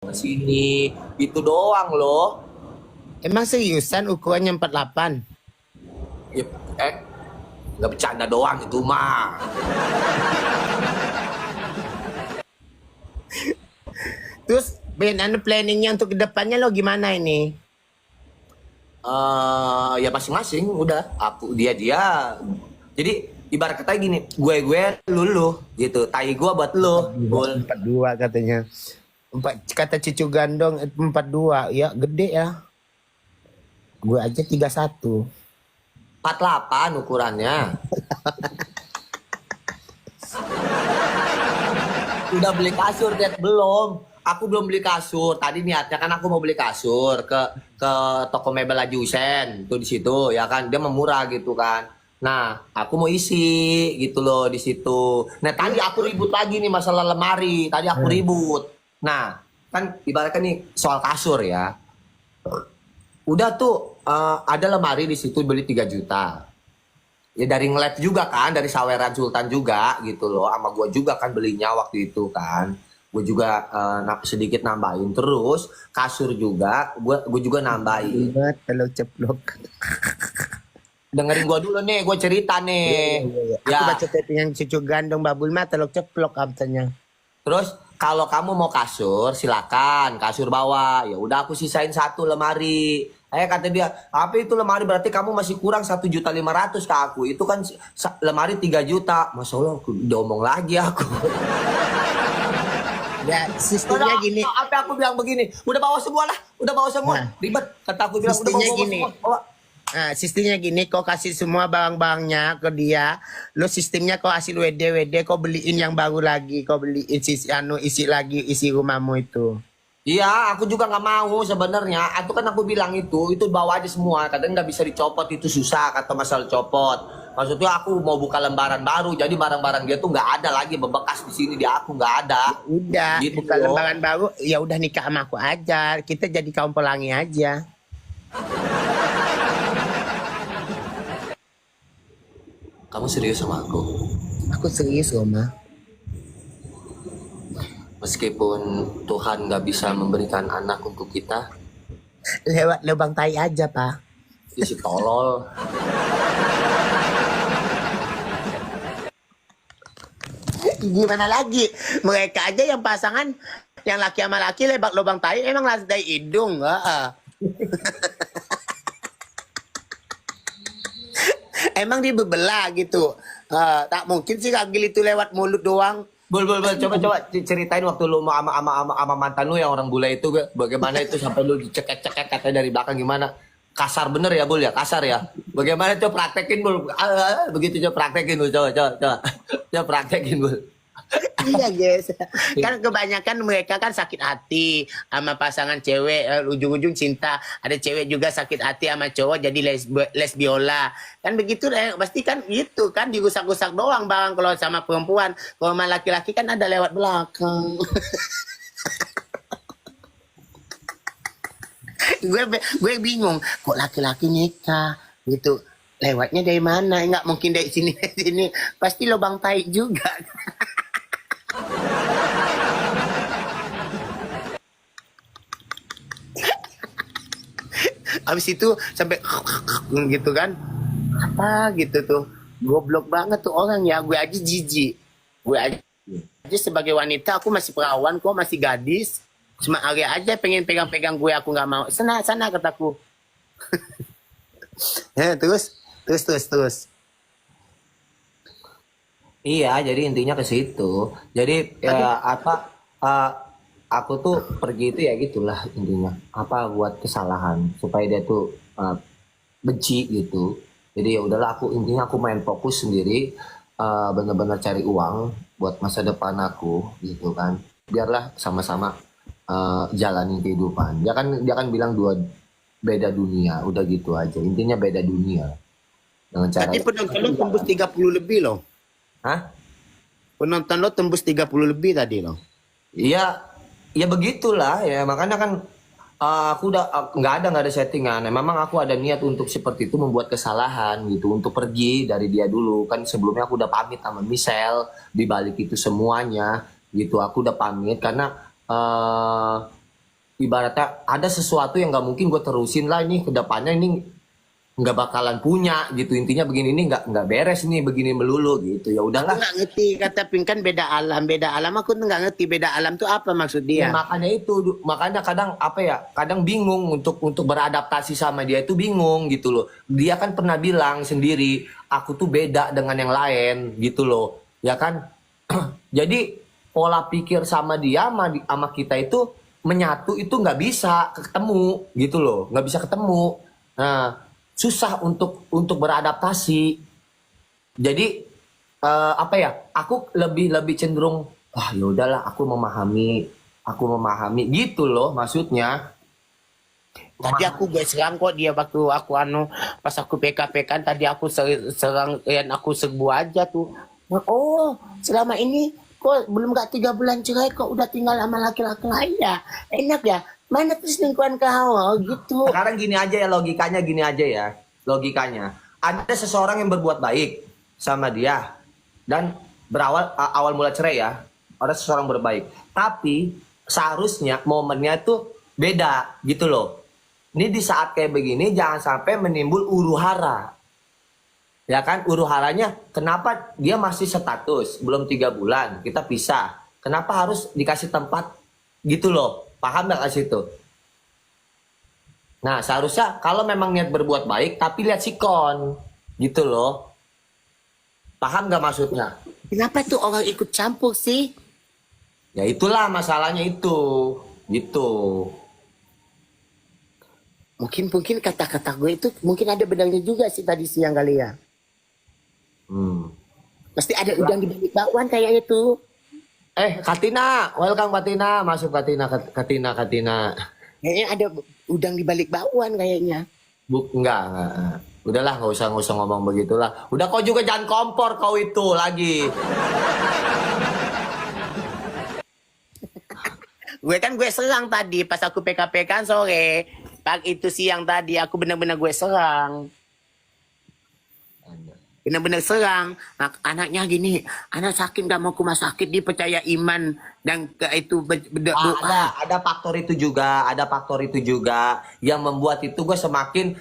Sini itu doang loh. Emang seriusan ukurannya 48? Ya, nggak bercanda doang itu mah. Terus Ben, planningnya untuk kedepannya lo gimana ini? Ya masing-masing udah aku dia jadi ibarat kata gini, gue lu gitu, tai gue buat lu gol. 42 katanya. Kata cucu gandong 42 ya gede ya. Gue aja 31. 48 ukurannya. Udah beli kasur Dad? Belum, aku belum beli kasur. Tadi niatnya kan aku mau beli kasur ke toko mebel Ajusen tuh di situ ya kan, dia memurah gitu kan. Nah, aku mau isi gitu loh di situ. Nah, tadi aku ribut lagi nih masalah lemari. Tadi aku ribut. Nah, kan ibaratnya nih soal kasur ya. Udah tuh ada lemari di situ beli 3 juta. Ya dari ngelab juga kan, dari Saweran Sultan juga gitu loh. Sama gue juga kan belinya waktu itu kan. Gue juga sedikit nambahin. Terus kasur juga, gue juga nambahin. Telur ceplok. Dengerin gue dulu nih, gue cerita nih. Aku Ya, baca yang cucu gandong babul mah telur ceplok katanya. terus kalau kamu mau kasur, silakan kasur bawah. Ya udah aku sisain 1 lemari. Kata dia, tapi itu lemari berarti kamu masih kurang 1.500.000 ke aku. Itu kan lemari 3 juta. Masya Allah, aku diomong lagi aku. Ya sistemnya gini. Apa aku bilang begini? Udah bawa semua lah, udah bawa semua. Nah, Ribet. Kata aku bilang udah sistemnya bawa gini. semua. Bawa. Nah, sistemnya gini, kau kasih semua barang-barangnya ke dia. Lo sistemnya kau hasil WD, kau beliin yang baru lagi. Kau beliin isi lagi isi rumahmu itu. Iya, aku juga nggak mau sebenarnya. Itu kan aku bilang itu bawa aja semua. Kadang nggak bisa dicopot, itu susah kata masalah copot. Maksudnya aku mau buka lembaran baru, jadi barang-barang dia tuh nggak ada lagi bebekas di sini di aku nggak ada. Udah, Gitu bukan loh. lembaran baru, ya udah nikah sama aku aja. Kita jadi kaum pelangi aja. Kamu serius sama aku? Aku serius, Roma. Meskipun Tuhan nggak bisa memberikan anak untuk kita, Lewat lubang tai aja, Pak. isi tolol. Gimana lagi? Mereka aja yang pasangan, yang laki sama laki lewat lubang tai, emang dari hidung. Emang dia bebelah gitu. Tak mungkin sih Kagil itu lewat mulut doang. Bol, coba ceritain waktu lu mau ama mantan lu yang orang bule itu, bagaimana itu sampai lu dicekek-cekek katanya dari belakang gimana? Kasar bener ya, Bul ya, kasar ya. Bagaimana coba praktekin, Bul? Begitu coba praktekin, Bul, coba praktekin, Bul. Iya guys, kan kebanyakan mereka kan sakit hati sama pasangan cewek, ujung-ujung cinta. Ada cewek juga sakit hati sama cowok jadi lesbiola. Kan begitu pasti kan gitu kan, dirusak-rusak doang bang kalau sama perempuan. Kalau sama laki-laki kan ada lewat belakang. gue bingung kok laki-laki nikah gitu, lewatnya dari mana? Nggak mungkin dari sini pasti lubang tai juga. Habis itu sampai gitu kan, apa gitu tuh, goblok banget tuh orang ya. Gue aja jijik, gue aja sebagai wanita aku masih perawan kok, masih gadis, cuma area aja pengen pegang-pegang gue, aku nggak mau. Sana kataku. terus Iya, jadi intinya ke situ. Jadi ya apa? Aku tuh pergi itu ya gitulah intinya. Apa buat kesalahan supaya dia tuh benci gitu. Jadi ya udahlah, aku intinya aku main fokus sendiri, bener-bener cari uang buat masa depan aku gitu kan. Biarlah sama-sama jalanin kehidupan. Dia kan bilang beda dunia, udah gitu aja. Intinya beda dunia dengan cara. tadi penonton lo tembus 30 lebih loh. Hah? Penonton lo tembus 30 lebih tadi loh. Iya, ya begitulah ya. Makanya kan aku udah nggak ada settingan. Nah, memang aku ada niat untuk seperti itu, membuat kesalahan gitu, untuk pergi dari dia dulu. Kan sebelumnya aku udah pamit sama Michelle di balik itu semuanya gitu. Aku udah pamit karena ibaratnya ada sesuatu yang nggak mungkin gue terusin lah ini ke depannya, ini nggak bakalan punya gitu, intinya begini, ini nggak beres nih begini melulu gitu, ya Aku udahlah. nggak ngerti kata Pink kan beda alam, beda alam. Aku tuh nggak ngerti beda alam tuh apa maksud Ya, dia. makanya itu, makanya kadang apa ya, kadang bingung untuk beradaptasi sama dia itu bingung gitu loh. Dia kan pernah bilang sendiri, aku tuh beda dengan yang lain gitu loh, ya kan? Jadi pola pikir sama dia sama kita itu menyatu itu nggak bisa ketemu gitu loh, nggak bisa ketemu. Nah, susah untuk beradaptasi. Jadi apa ya? Aku lebih lebih cenderung, ah ya udahlah, aku memahami gitu loh maksudnya. Tadi aku gue serang kok dia waktu aku pas aku PKP kan tadi aku serang yang aku serbu aja tuh. Oh, selama ini kok belum gak 3 bulan cerai kok udah tinggal sama laki-laki lain ya. Enak ya. Mana tuh selingkuhan kau gitu. Sekarang gini aja ya, logikanya gini aja ya. Logikanya. Ada seseorang yang berbuat baik sama dia dan awal mula cerai ya. Ada seseorang berbaik. Tapi seharusnya momennya itu beda gitu loh. Ini di saat kayak begini jangan sampai menimbul huru-hara. Ya kan, huru-haranya kenapa dia masih status belum 3 bulan kita pisah. Kenapa harus dikasih tempat gitu loh. Paham nggak kasih itu? Nah, seharusnya kalau memang niat berbuat baik, tapi lihat sikon. Gitu loh. Paham nggak maksudnya? Kenapa tuh orang ikut campur sih? Ya itulah masalahnya itu. Gitu. Mungkin kata-kata gue itu mungkin ada benarnya juga sih tadi siang kali ya. Hmm. Pasti ada udang di balik bakwan kayaknya tuh. Katina. Welcome Katina. Masuk Katina. Katina. Kayaknya ada udang di balik bakwan kayaknya. Enggak. Udahlah, nggak usah ngomong begitulah. Udah, kau juga jangan kompor kau itu lagi. Gue serang tadi pas aku PKP kan sore. Pagi itu siang tadi aku benar-benar gue serang. Benar-benar serang. Anaknya gini, anak sakit gak mau ke rumah sakit, dia percaya iman dan itu berdoa. Ada faktor itu juga yang membuat itu gue semakin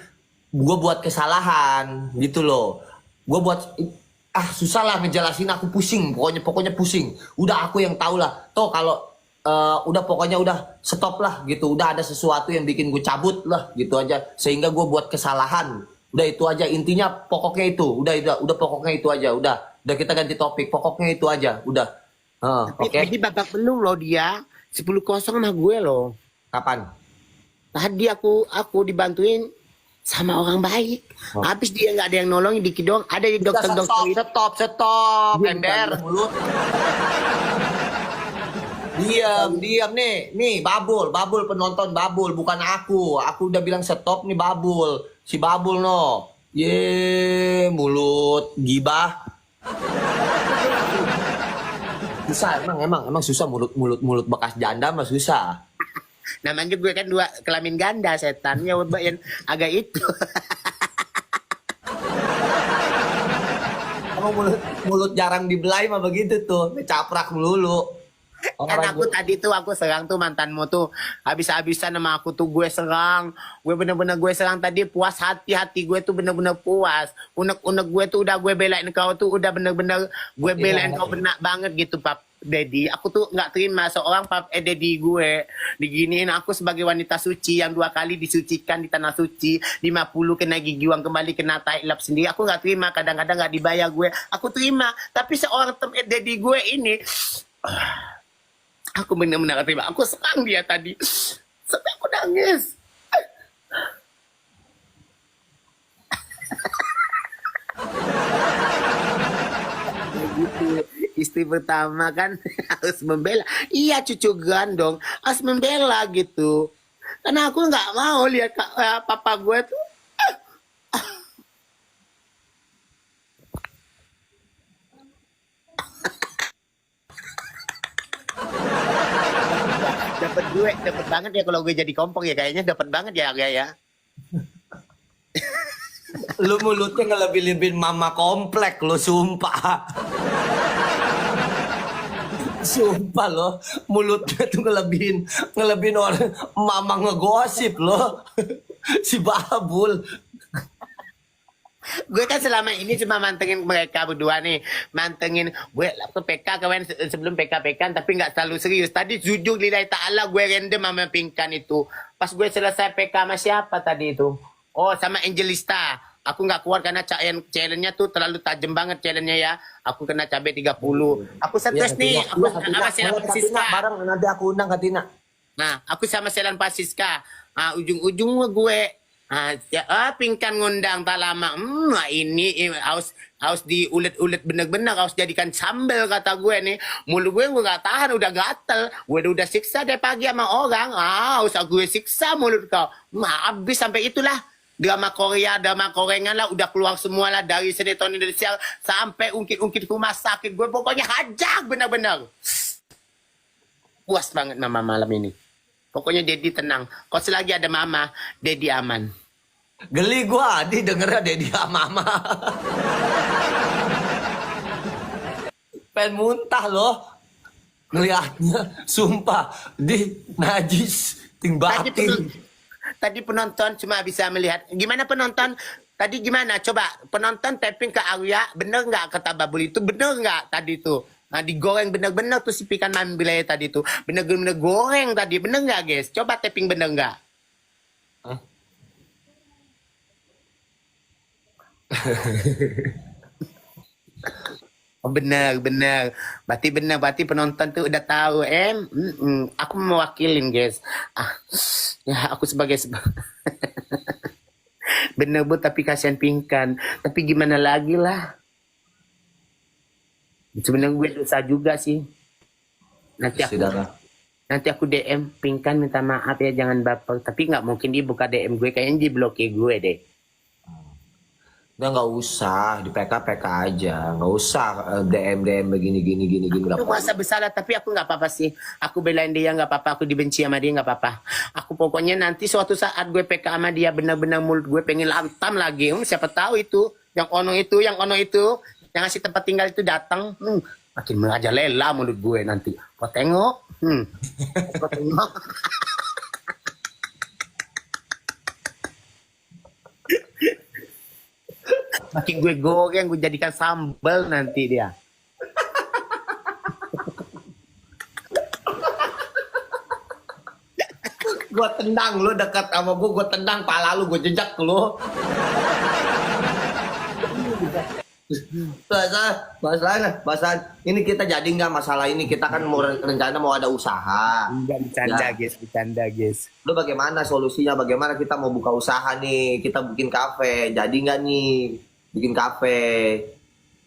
gue buat kesalahan gitu loh. Gue buat susah lah ngejelasin, aku pusing, pokoknya pusing. Udah aku yang tahu lah. Toh kalau udah pokoknya udah stop lah gitu. Udah ada sesuatu yang bikin gue cabut lah gitu aja. Sehingga gue buat kesalahan. Udah itu aja intinya, pokoknya itu. Udah pokoknya itu aja. Udah kita ganti topik. Pokoknya itu aja. Udah. Oke. Jadi babak belum loh dia 10-0 sama gue loh. Kapan? Tadi aku dibantuin sama orang baik. Habis dia nggak ada yang nolongin dikit doang. Ada yang dokter-dokter itu. Stop. Ember mulut. Diam nih Babul penonton Babul, bukan aku udah bilang stop nih Babul, si Babul no, mulut gibah. Susah emang susah, mulut bekas janda mah susah. Namanya gue kan 2 kelamin ganda, setannya yang agak itu. Emang mulut jarang dibelai mah begitu tuh, caprak melulu. Kan aku tadi tuh aku serang tuh mantanmu tuh habis-habisan sama aku tuh gue serang. Gue bener-bener gue serang tadi, puas hati gue tuh bener-bener puas. Unek-unek gue tuh udah gue belain kau tuh, udah bener-bener gue belain kau benak banget gitu Pap Dedi. Aku tuh nggak terima seorang Pap Dedi gue diginiin. Aku sebagai wanita suci yang 2 kali disucikan di tanah suci, 50 kena gigiwang kembali kena tailap sendiri. Aku nggak terima, kadang-kadang nggak dibayar gue. Aku terima, tapi seorang Dedi gue ini aku benar-benar terima. Aku serang dia tadi sampai aku nangis. Gitu. Istri pertama kan harus membela. Iya, cucu gandong harus membela gitu. Karena aku nggak mau lihat papa gue tuh dapat banget ya kalau gue jadi kompong ya, kayaknya dapat banget ya ya. Lu mulutnya ngelebih-lebihin mama komplek lu, sumpah. Sumpah loh, mulutnya tuh ngelebihin orang mama ngegosip loh. Si Babul. Gue kan selama ini cuma mantengin mereka berdua nih, mantengin gue waktu PK kemarin sebelum PK tapi nggak terlalu serius. Tadi jujur lillahi ta'ala gue random sama Pinkan itu. Pas gue selesai PK sama siapa tadi itu? Oh sama Angelista. Aku nggak kuat karena challenge-nya tuh terlalu tajam banget challenge-nya ya. Aku kena cabai 30. Aku stres nih. Aku sama Selan Pasiska. Bareng nanti aku undang Katina. Nah, aku sama Selan Pasiska. Ujung-ujung gue Pinkan ngundang tak lama. Ini harus diulet-ulet bener-bener, harus jadikan sambel kata gue nih. Mulut gue nggak tahan, udah gatel. Gue udah siksa dari pagi sama orang. Harus gue siksa mulut kau. Habis sampai itulah. Drama Korea, drama Korengan lah, udah keluar semua lah dari sinetron Indonesia sampai ungkit-ungkit rumah sakit. Gue pokoknya hajar bener-bener. Puas banget mama malam ini. Pokoknya Dedi tenang. Kalau selagi ada mama, Dedi aman. Geli gua Adi dengernya Dedi mama. Pengen muntah loh. Ngeliatnya, sumpah. Di najis, ting batin. Tadi penonton cuma bisa melihat. Gimana penonton? Tadi gimana? Coba penonton tapping ke Arya. Bener nggak kata Babul itu? Bener nggak tadi itu? Nah, digoreng bener-bener tuh si Pikan Mambilaya tadi tuh. Bener-bener goreng tadi. Bener nggak guys? Coba tapping bener nggak? Hah? Oh, bener. Berarti penonton tuh udah tahu. Aku mewakilin guys. Ya aku sebagai bener bu, tapi kasihan Pinkan. Tapi gimana lagi lah. Sebenarnya gue dosa juga sih. Nanti aku DM Pinkan minta maaf ya, jangan baper. Tapi nggak mungkin dia buka DM gue, kayaknya dia blokir gue deh. Udah nggak usah di PK aja, nggak usah DM begini. Aku merasa bersalah tapi aku nggak apa-apa sih. Aku belain dia nggak apa-apa, aku dibenci sama dia nggak apa-apa. Aku pokoknya nanti suatu saat gue PK sama dia benar-benar mulut gue pengen lantam lagi. Siapa tahu itu yang ono itu yang ngasih tempat tinggal itu datang. Makin merajalela mulut gue nanti. Kau tengok. Kau tengok. Makin gue goreng, gue jadikan sambal nanti dia. Gue tendang lu dekat sama gue tendang pala lu, gue jejak lu. Bahasa ini kita jadi nggak masalah ini, kita kan mau rencana mau ada usaha. Enggak bercanda guys. Lu bagaimana solusinya? Bagaimana kita mau buka usaha nih? Kita bikin kafe, jadi nggak nih bikin kafe?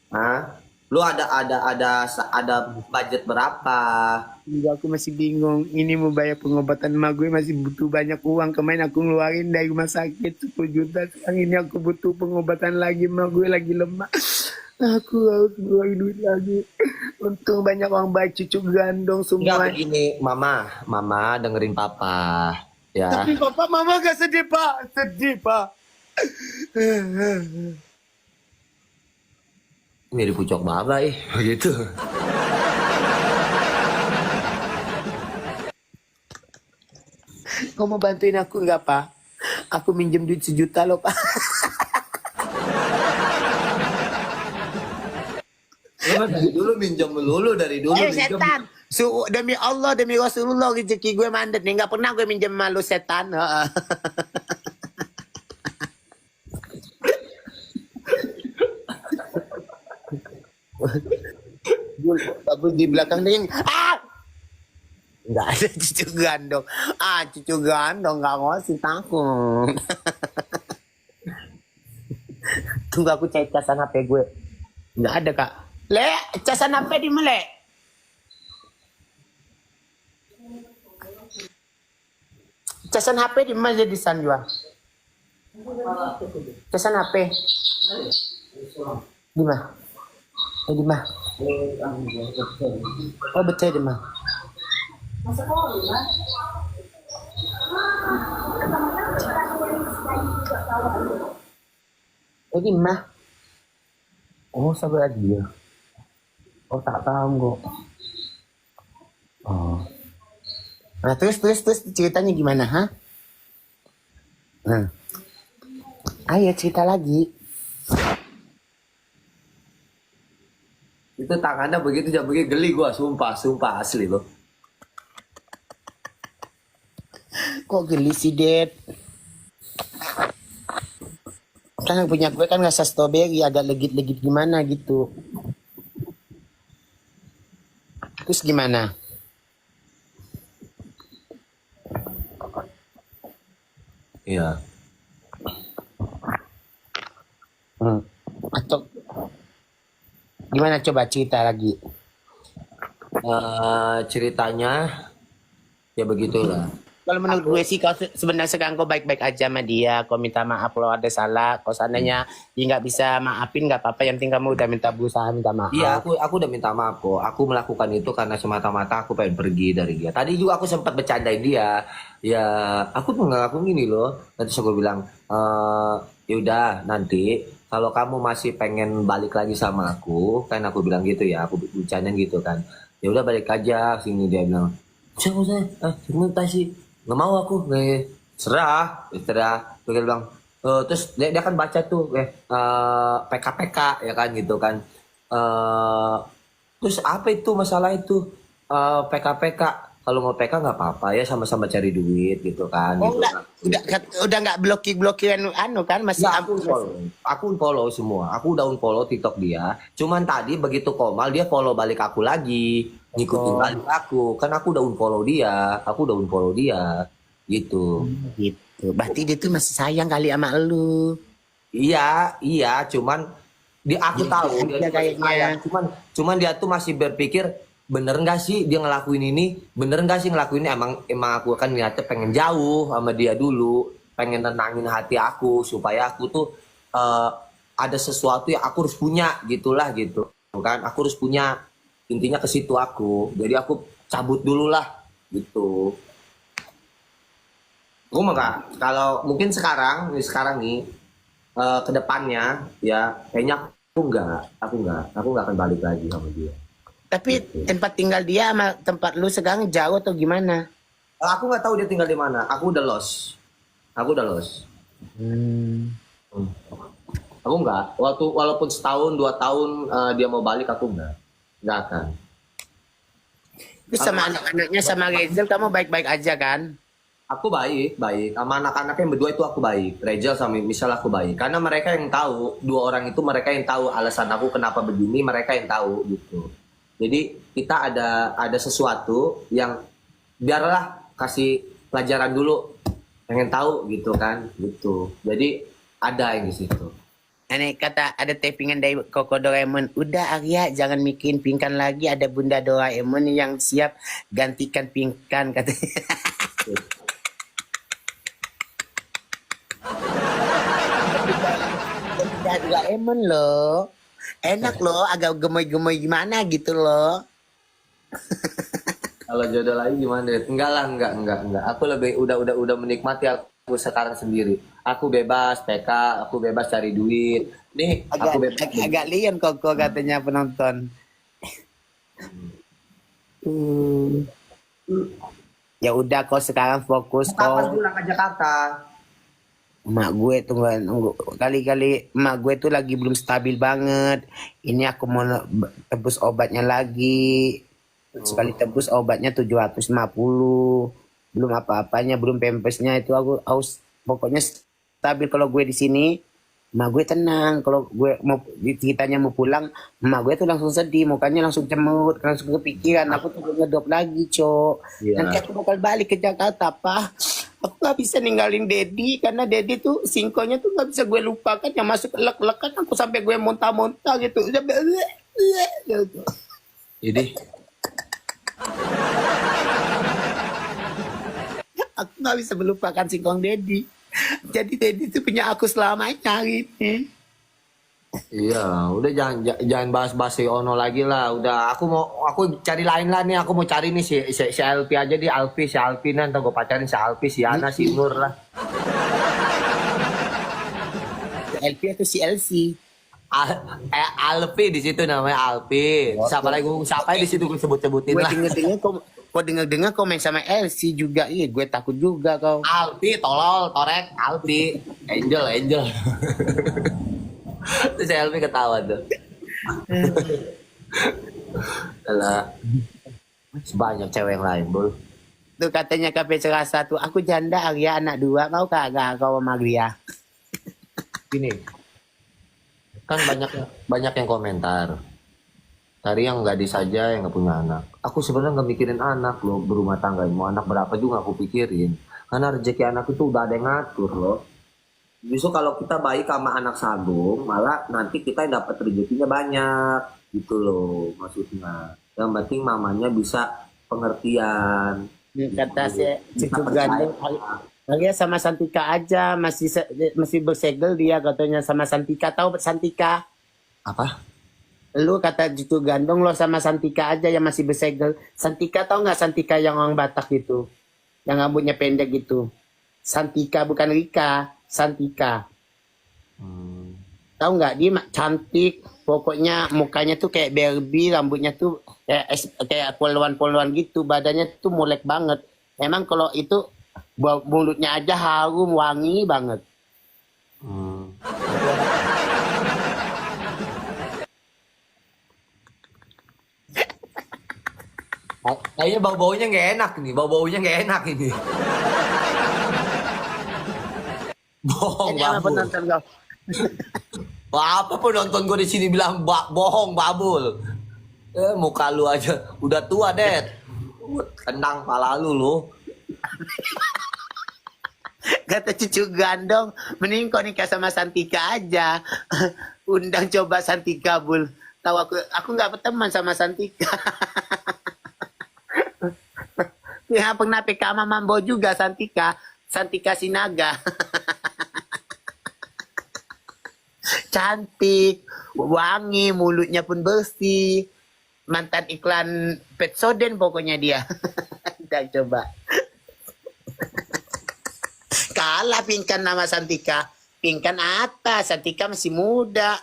Hah? Lu ada budget berapa? Enggak, aku masih bingung. Ini mau bayar pengobatan emak gue masih butuh banyak uang. Kemarin aku ngeluarin dari rumah sakit 10 juta. Sekarang ini aku butuh pengobatan lagi. Emak gue lagi lemah. Aku harus ngeluarin duit lagi. Untung banyak orang baik, cucu gandong semua. Enggak begini, mama dengerin papa. Ya. Tapi papa mama gak sedih pak. Sedih pak. Mirip pucuk baba begitu. Kau mau bantuin aku nggak pak? Aku minjem duit 1 juta loh pak. Dari dulu minjem melulu dari dulu. Setan. Demi Allah, demi Rasulullah rezeki gue mandat nih. Nggak pernah gue minjem malu setan. Aku di belakang dia nggak ada cucu gandong. Cucu gandong nggak ngasih takut. Tunggu aku cari casan HP gue. Nggak ada kak. Le, casan HP di mana? Casan HP di mana di Sanjua? Casan HP. Di mana? Di mana? Oh betul di mana? Di mana? Oh sabar dia. Oh tak tahu kok. Oh. Nah, terus ceritanya gimana, ha? Nah, ayo cerita lagi. Itu tangannya begitu jam begini geli gua, sumpah asli loh. Kok geli sih, Det? Kan yang punya gue kan rasa strawberry, agak legit-legit gimana gitu. Terus gimana? Iya. Atau gimana, coba cerita lagi. Ceritanya ya begitulah. Kalau menurut gue sih, kau sebenarnya sekarang kau baik-baik aja sama dia. Kau minta maaf kalau ada salah. Kau seandainya dia nggak bisa maafin, nggak apa-apa. Yang penting kamu udah berusaha minta maaf. Iya, aku udah minta maaf kok. Aku melakukan itu karena semata-mata aku pengen pergi dari dia. Tadi juga aku sempat bercandain dia. Ya, aku tuh ngelakuin gini loh. Terus aku bilang, ya udah nanti kalau kamu masih pengen balik lagi sama aku, kan aku bilang gitu ya. Aku bercandain gitu kan. Ya udah balik aja sini, dia bilang. Usah, terima sih. Nggak mau aku. Serah. Terus dia bilang, terus dia kan baca tuh PKPK ya kan gitu kan. Terus apa itu masalah itu, PKPK, kalau mau PK nggak apa-apa ya, sama-sama cari duit gitu kan. Oh, Gitu enggak, kan. udah nggak blokir kan masih Ya, aku unfollow semua, aku udah unfollow TikTok dia. Cuman tadi begitu Komal dia follow balik aku lagi, ngikutin balik aku, kan aku udah unfollow dia gitu. gitu. Berarti dia tuh masih sayang kali sama lu. Iya, cuman aku tahu dia Iya, tuh masih kayaknya. sayang. Cuman dia tuh masih berpikir, bener nggak sih dia ngelakuin ini? Bener nggak sih ngelakuin ini? Emang aku kan niatnya pengen jauh sama dia dulu, pengen tenangin hati aku supaya aku tuh eh, ada sesuatu yang aku harus punya gitulah gitu kan. Aku harus punya, intinya ke situ aku. Jadi aku cabut dulu lah gitu. Gue mah Kak, kalau mungkin sekarang nih ke depannya ya kayaknya aku nggak akan balik lagi sama dia. Tapi tempat tinggal dia sama tempat lu sekarang jauh atau gimana? Aku nggak tahu dia tinggal di mana. Aku udah lost. Hmm. Aku nggak. Walaupun setahun 2 tahun dia mau balik, aku nggak akan. Terus sama anak-anaknya sama Rezel kamu baik-baik aja kan? Aku baik. Sama anak-anak yang berdua itu aku baik. Rachel sama Michelle aku baik. Karena mereka yang tahu, 2 orang itu mereka yang tahu alasan aku kenapa begini, mereka yang tahu gitu. Jadi kita ada sesuatu yang biarlah kasih pelajaran dulu, pengen tahu gitu kan, gitu. Jadi ada yang di situ. Aneh kata ada tapingan dari Koko Doraemon. Udah Arya jangan mikirin Pingkan lagi, ada Bunda Doraemon yang siap gantikan Pingkan katanya. Bunda Doraemon loh. Enak loh, agak gemoy-gemoy gimana gitu loh. Kalau jodoh lagi gimana? Enggak lah, enggak. Aku lebih udah menikmati aku sekarang sendiri. Aku bebas PK, aku bebas cari duit. Nih, aku bebas. Agak lian Koko katanya penonton. Ya udah kok sekarang fokus Kapan kok. pulang ke Jakarta? Emak gue tuh kali-kali emak gue tuh lagi belum stabil banget. Ini aku mau tebus obatnya lagi. Sekali tebus obatnya 750. Belum apa-apanya, belum pampasnya, itu aku harus pokoknya stabil. Kalau gue di sini emak gue tenang. Kalau gue mau ceritanya mau pulang, emak gue tuh langsung sedih, mukanya langsung cemut, langsung kepikiran. Aku tuh ngedrop lagi, Cok. Iya. Nanti aku bakal balik ke Jakarta, Pak. Aku gak bisa ninggalin Dedi karena Dedi tuh singkonya tuh gak bisa gue lupakan, yang masuk lek-lek kan aku sampai gue muntah-muntah gitu. Gitu. Ini Aku gak bisa melupakan singkong Dedi. Jadi Dedi tuh punya aku selamanya gitu. iya, udah jangan bahas-bahas si Ono lagi lah. Udah, aku cari lain lah nih. Aku mau cari nih si Alpi aja di si Alpi nanti gue pacarin si Alpi, si Ana, si Nur lah. LP atau si LC? Alpi di situ namanya Alpi. Siapa lagi di situ gue sebut-sebutin Gue lah. denger-denger kok dengar-dengar kau main sama Elsie juga. Iya, gue takut juga kau. Alpi, tolol, torek, Alpi, Angel. Terus si Alpi ketawa tuh. Alah, sebanyak cewek yang lain, Bul. Tuh katanya kafe serasa tuh, aku janda Arya anak 2, kau kagak kau sama Arya. Gini, kan banyak yang komentar. Dari yang gadis saja yang nggak punya anak. Aku sebenarnya nggak mikirin anak loh, berumah tangga. Mau anak berapa juga aku pikirin. Karena rezeki anak itu udah ada yang ngatur loh. Justru kalau kita baik sama anak sadung, malah nanti kita dapat rezekinya banyak. Gitu loh maksudnya. Yang penting mamanya bisa pengertian. Kata si Bisa cucu percaya. gandeng, Arya sama Santika aja, masih bersegel dia katanya sama Santika. Tahu Santika? Apa? Lu kata cucu gandong lo sama Santika aja yang masih bersegel. Santika tahu nggak Santika yang orang Batak gitu, yang rambutnya pendek gitu. Santika bukan Rika, Santika. Hmm. Tahu nggak dia cantik, pokoknya mukanya tuh kayak Barbie, rambutnya tuh kayak poluan-poluan gitu, badannya tuh molek banget. Emang kalau itu mulutnya aja harum wangi banget. Hmm. Kayaknya bau-baunya nggak enak nih, bau-baunya nggak enak ini. Bohong, Ini apa babul. penonton kau? Wah, apa penonton gue di sini bilang bohong, babul. Muka lu aja udah tua, Det. Kendang pala lu. Kata cucu gandong, mending kau nikah sama Santika aja. Undang coba Santika, Bul. Tahu aku nggak berteman sama Santika. Ya pernah PK sama Mambo juga Santika. Santika Sinaga. Cantik, wangi, mulutnya pun bersih. Mantan iklan Petsoden pokoknya dia. Udah coba. Kalah Pinkan nama Santika. Pinkan apa? Santika masih muda.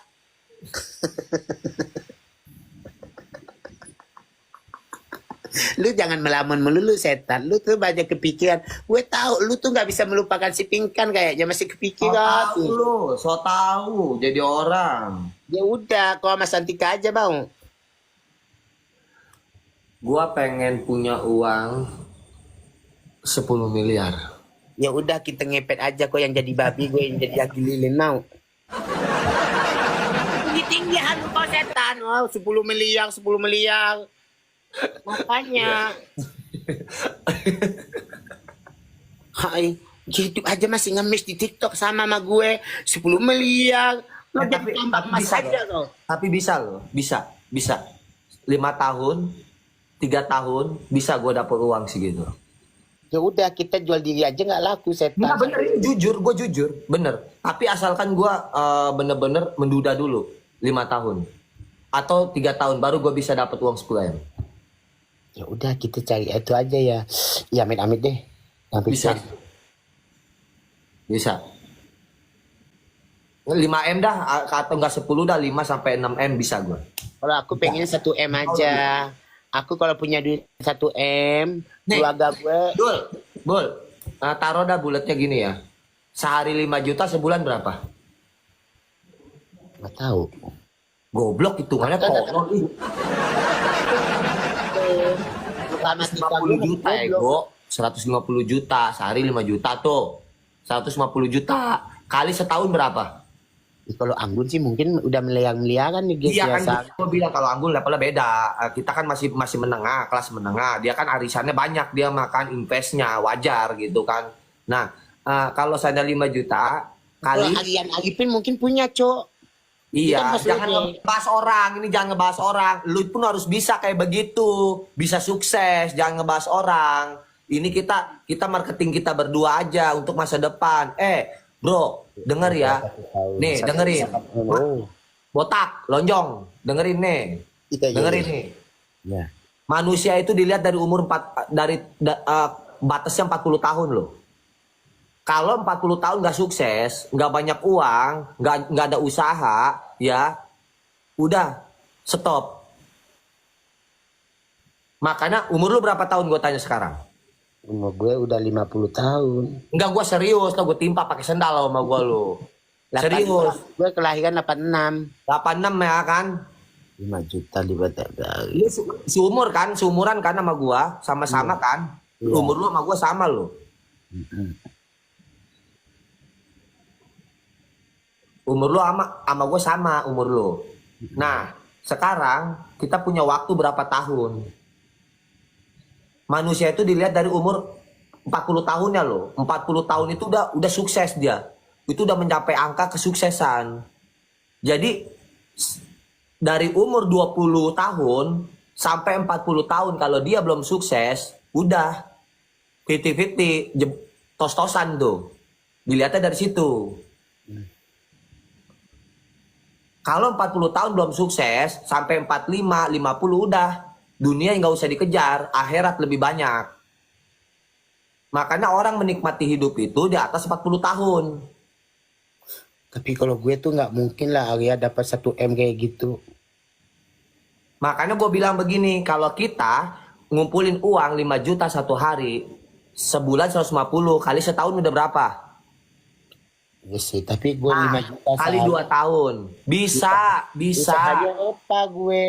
Lu jangan melamun melulu setan. Lu tuh banyak kepikiran. Gue tahu lu tuh nggak bisa melupakan si Pinkan kayaknya masih So kepikiran. tahu lu, so tahu jadi orang. Ya udah, kau sama Santika aja bang. Gua pengen punya uang 10 miliar. Ya udah kita ngepet aja kok yang jadi babi, gue yang jadi lagi lilin mau. Tinggi-tinggian lu kau setan. Oh, 10 miliar, 10 miliar. Makanya. Hai, gitu aja masih ngemis di TikTok sama gue 10 miliar. Lo jadi tambah emas bisa aja loh. kau. Tapi bisa loh, bisa. 5 tahun, 3 tahun bisa gue dapet uang segitu. Ya udah kita jual diri aja nggak laku setan. Nah bener ini jujur, gue jujur, bener. Tapi asalkan gue bener-bener menduda dulu 5 tahun atau 3 tahun baru gue bisa dapet uang 10 M. Ya udah kita cari itu aja ya. Ya amit-amit deh. Yang Bisa. Bisa. 5 M dah atau enggak 10 dah 5 sampai 6 M bisa gue. Kalau aku pengen 1 M aja. Aku kalau punya duit 1 M, Nih. keluarga gue Bul. Taruh dah bulatnya gini ya. Sehari 5 juta, sebulan berapa? nggak tahu. Goblok hitungannya tolol ih. 150 juta ego, 150 juta sehari 5 juta tuh. 150 juta kali setahun berapa? Kalau Anggun sih mungkin udah meliang-meliaran nih guys. Iya kan biasa. gue bilang kalau Anggun levelnya beda. Kita kan masih menengah, kelas menengah. Dia kan arisannya banyak, dia makan investnya wajar gitu kan. Nah, kalau saya 5 juta Kalau kali Aryan Arifin mungkin punya, Cok. iya, Kita jangan maksudnya. ngebahas orang. Ini jangan ngebahas orang. Lu pun harus bisa kayak begitu. Bisa sukses, jangan ngebahas orang. Ini kita marketing kita berdua aja untuk masa depan. Bro, denger ya. Nih, dengerin. Oh. Botak, lonjong. Dengerin nih. Dengerin nih. Ya. Manusia itu dilihat dari umur batasnya 40 tahun loh. Kalau 40 tahun nggak sukses, nggak banyak uang, nggak ada usaha, ya udah stop. Makanya umur lu berapa tahun gue tanya sekarang? Umur gue udah 50 tahun. Enggak, gue serius lo, gue timpa pakai sendal lo sama gue lu. Serius. Gue kelahiran 86. 86 ya kan? 5 juta libat dari. Lu seumur kan, seumuran kan sama gue, sama-sama kan? Iya. Umur lu sama gue sama lo. Umur lu sama gue sama umur lu. Nah, sekarang kita punya waktu berapa tahun? Manusia itu dilihat dari umur 40 tahunnya loh. 40 tahun itu udah sukses dia. Itu udah mencapai angka kesuksesan. Jadi dari umur 20 tahun sampai 40 tahun kalau dia belum sukses, udah 50-50 tos-tosan tuh. Dilihatnya dari situ. Kalau 40 tahun belum sukses, sampai 45, 50 udah. Dunia nggak usah dikejar, akhirat lebih banyak. Makanya orang menikmati hidup itu di atas 40 tahun. Tapi kalau gue tuh nggak mungkin lah Arya dapat 1 M kayak gitu. Makanya gue bilang begini, kalau kita ngumpulin uang 5 juta satu hari, sebulan 150, kali setahun udah berapa? Ya sih, tapi gue 5 juta Kali 2 tahun. Bisa. Usahanya apa gue?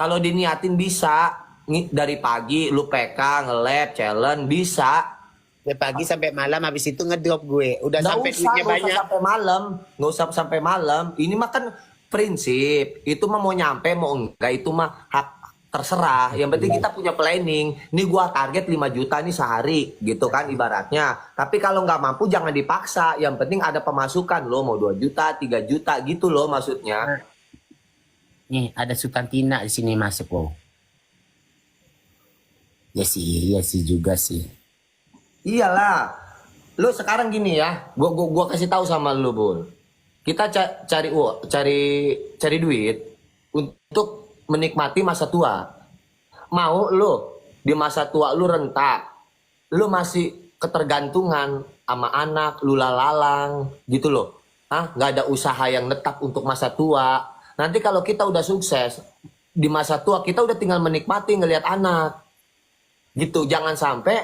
Kalau diniatin bisa. Dari pagi lu PK, nge-lab, challenge, bisa. Ya pagi sampai malam, habis itu ngedrop gue. Udah Nggak sampai usah, duitnya nggak banyak. usah sampai malam. Nggak usah sampai malam. Ini mah kan prinsip. Itu mah mau nyampe, mau enggak. Itu mah hak terserah. Yang penting kita punya planning. Ini gua target 5 juta nih sehari. Gitu kan ibaratnya. Tapi kalau nggak mampu jangan dipaksa. Yang penting ada pemasukan. Lo mau 2 juta, 3 juta gitu loh maksudnya. Nih, ada Sutantina di sini masuk loh. Ya sih juga sih. Iyalah. Lo sekarang gini ya. Gua kasih tahu sama lo, Bul. Kita cari duit untuk menikmati masa tua. Mau lo di masa tua lu rentak, lu masih ketergantungan sama anak, lu lalalang gitu loh. Nggak ada usaha yang tetap untuk masa tua. Nanti kalau kita udah sukses di masa tua, kita udah tinggal menikmati ngelihat anak. Gitu, jangan sampai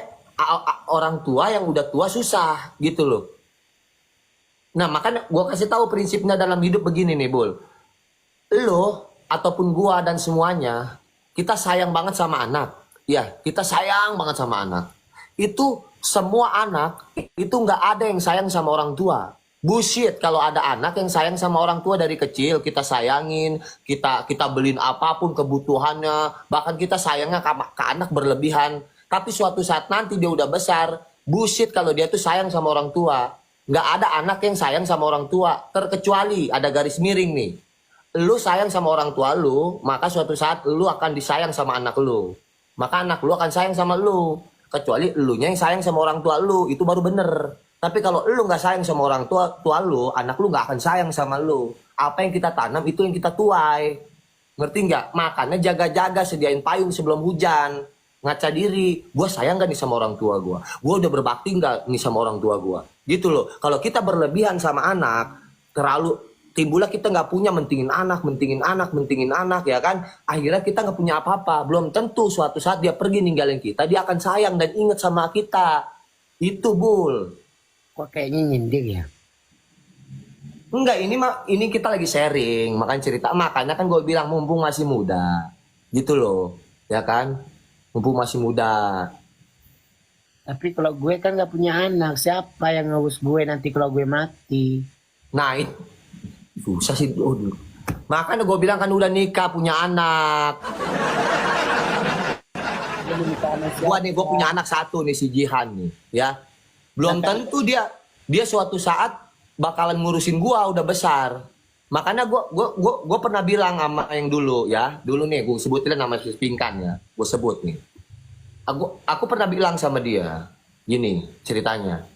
orang tua yang udah tua susah gitu loh. Nah, makanya gue kasih tahu prinsipnya dalam hidup begini nih, Bul. Lo ataupun gua dan semuanya, kita sayang banget sama anak. Ya, kita sayang banget sama anak. Itu semua anak itu nggak ada yang sayang sama orang tua. Bullshit kalau ada anak yang sayang sama orang tua dari kecil, kita sayangin, kita beliin apapun kebutuhannya, bahkan kita sayangnya ke anak berlebihan. Tapi suatu saat nanti dia udah besar, bullshit kalau dia tuh sayang sama orang tua. Nggak ada anak yang sayang sama orang tua, terkecuali ada garis miring nih. Lu sayang sama orang tua lu, maka suatu saat lu akan disayang sama anak lu. Maka anak lu akan sayang sama lu. Kecuali elunya yang sayang sama orang tua lu, itu baru bener. Tapi kalau lu nggak sayang sama orang tua lu, anak lu nggak akan sayang sama lu. Apa yang kita tanam itu yang kita tuai. Ngerti nggak? Makanya jaga-jaga, sediain payung sebelum hujan. Ngaca diri, gue sayang gak nih sama orang tua gue? Gue udah berbakti gak nih sama orang tua gue? Gitu loh. Kalau kita berlebihan sama anak, terlalu timbullah kita nggak punya mentingin anak ya kan, akhirnya kita nggak punya apa-apa. Belum tentu suatu saat dia pergi ninggalin kita, dia akan sayang dan inget sama kita. Itu, Bul. Kok kayaknya nyindir ya? Enggak, ini kita lagi sharing, makanya cerita. Makanya kan gue bilang mumpung masih muda, gitu loh, ya kan, mumpung masih muda. Tapi kalau gue kan nggak punya anak, siapa yang ngurus gue nanti kalau gue mati? Nah, susah sih. Makanya gue bilang kan udah nikah, punya anak. Gue punya anak satu nih, si Jihan nih, ya. Belum tentu dia suatu saat bakalan ngurusin gue udah besar. Makanya gue pernah bilang sama yang dulu ya, dulu nih gue sebutin nama si Pinkan ya, gue sebut nih. Aku pernah bilang sama dia, gini ceritanya.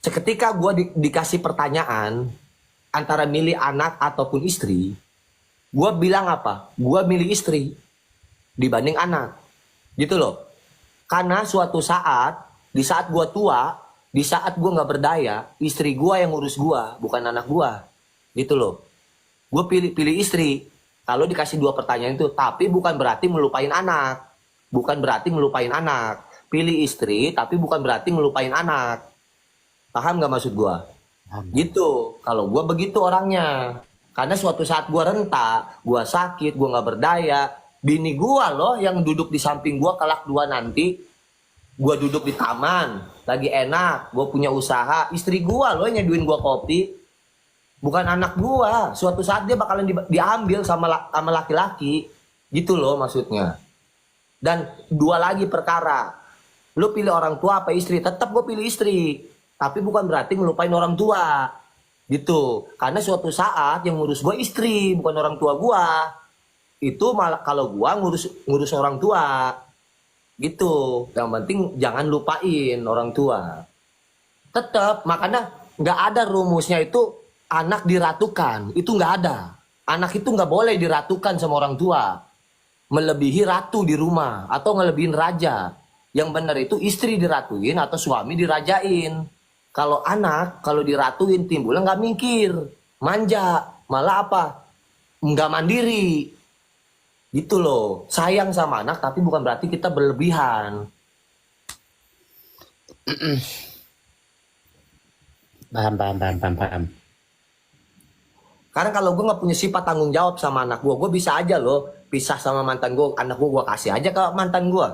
Seketika gue dikasih pertanyaan antara milih anak ataupun istri, gue bilang apa? Gue milih istri dibanding anak, gitu loh. Karena suatu saat, di saat gue tua, di saat gue nggak berdaya, istri gue yang ngurus gue, bukan anak gue, gitu loh. Gue pilih istri. kalau dikasih 2 pertanyaan itu, tapi bukan berarti melupain anak. Bukan berarti melupain anak. Pilih istri, tapi bukan berarti melupain anak. Paham nggak maksud gua? Gitu. Kalau gua begitu orangnya. Karena suatu saat gua renta, gua sakit, gua nggak berdaya. Bini gua loh yang duduk di samping gua kelak 2 nanti. Gua duduk di taman, lagi enak, gua punya usaha. Istri gua loh yang nyeduin gua kopi. Bukan anak gua. Suatu saat dia bakalan diambil sama laki-laki. Gitu loh maksudnya. Dan 2 lagi perkara. Lu pilih orang tua apa istri? Tetap gue pilih istri. Tapi bukan berarti ngelupain orang tua. Gitu. Karena suatu saat yang ngurus gue istri, bukan orang tua gue. Itu malah kalau gue ngurus orang tua. Gitu. Yang penting jangan lupain orang tua. Tetap. Makanya nggak ada rumusnya itu anak diratukan. Itu nggak ada. Anak itu nggak boleh diratukan sama orang tua. Melebihi ratu di rumah atau ngelebihin raja. Yang benar itu istri diratuin atau suami dirajain. Kalau anak kalau diratuin timbulnya nggak mikir, manja, malah apa? Nggak mandiri. Gitu loh. Sayang sama anak tapi bukan berarti kita berlebihan. Paham. Karena kalau gue nggak punya sifat tanggung jawab sama anak gue bisa aja loh pisah sama mantan gue, anak gue kasih aja ke mantan gue.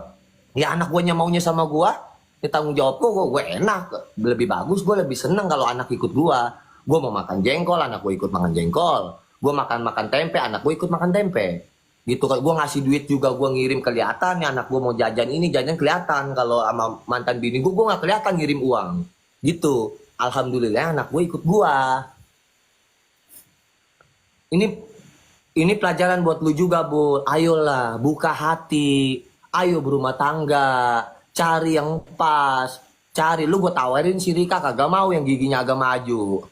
Ya anak gue maunya sama gue, ya tanggung jawab gue enak, lebih bagus, gue lebih seneng kalau anak ikut gue. Gue mau makan jengkol, anak gue ikut makan jengkol. Gue makan tempe, anak gue ikut makan tempe. Gitu kalau gue ngasih duit juga gue ngirim kelihatan, ya anak gue mau jajan ini jajan kelihatan. Kalau sama mantan bini gue nggak kelihatan ngirim uang. Gitu. Alhamdulillah anak gue ikut gue. Ini pelajaran buat lu juga, Bu. Ayolah, buka hati. Ayo berumah tangga. Cari yang pas. Cari. Lu gue tawarin si Rika kagak mau yang giginya agak maju.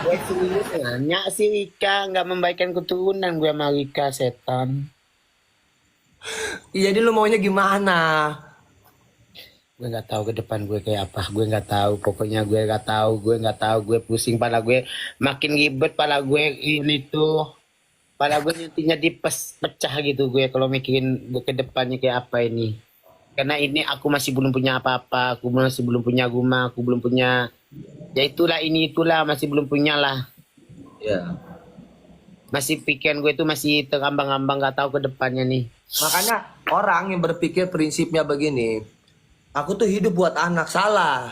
Gue serius nanya si Rika nggak membaikkan keturunan gue sama Rika setan. Jadi lu maunya gimana? Gue nggak tahu ke depan gue kayak apa, gue nggak tahu, pokoknya gue nggak tahu, gue pusing, pala gue makin ribet, pala gue ini tuh, pala gue nantinya pecah gitu gue kalau mikirin gue ke depannya kayak apa ini, karena ini aku masih belum punya apa-apa, aku masih belum punya rumah, aku belum punya, ya itulah masih belum punya lah, Ya. masih pikiran gue tuh masih terambang-ambang, nggak tahu ke depannya nih. Makanya orang yang berpikir prinsipnya begini, aku tuh hidup buat anak, salah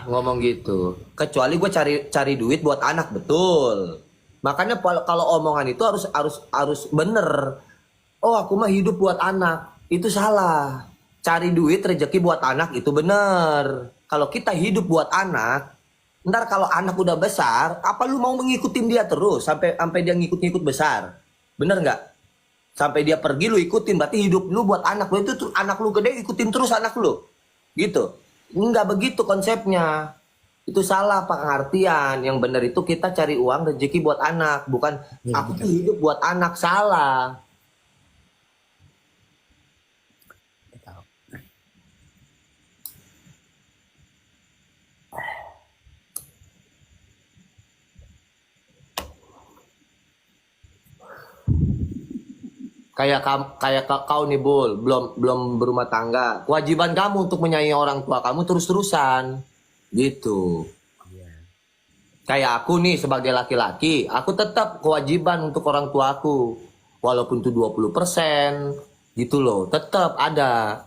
ngomong gitu. Kecuali gue cari duit buat anak, betul. Makanya kalau omongan itu harus bener. Oh aku mah hidup buat anak, itu salah. Cari duit rezeki buat anak itu bener. Kalau kita hidup buat anak, ntar kalau anak udah besar, apa lu mau ngikutin dia terus sampai dia ngikut besar? Bener nggak? Sampai dia pergi lu ikutin, berarti hidup lu buat anak lu, itu anak lu gede ikutin terus anak lu gitu. Enggak begitu konsepnya, itu salah pengertian. Yang benar itu kita cari uang rezeki buat anak, bukan aku tuh hidup buat anak. Salah. Kayak kau nih, Bul, belum berumah tangga. Kewajiban kamu untuk menyayangi orang tua kamu terus-terusan. Gitu. Kayak aku nih sebagai laki-laki, aku tetap kewajiban untuk orang tua aku. Walaupun itu 20%, gitu loh, tetap ada.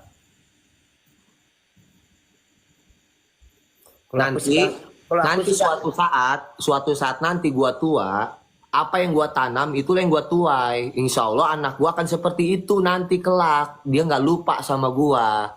Nanti suatu saat nanti gua tua, apa yang gua tanam itulah yang gua tuai. Insya Allah anak gua akan seperti itu nanti kelak. Dia nggak lupa sama gua.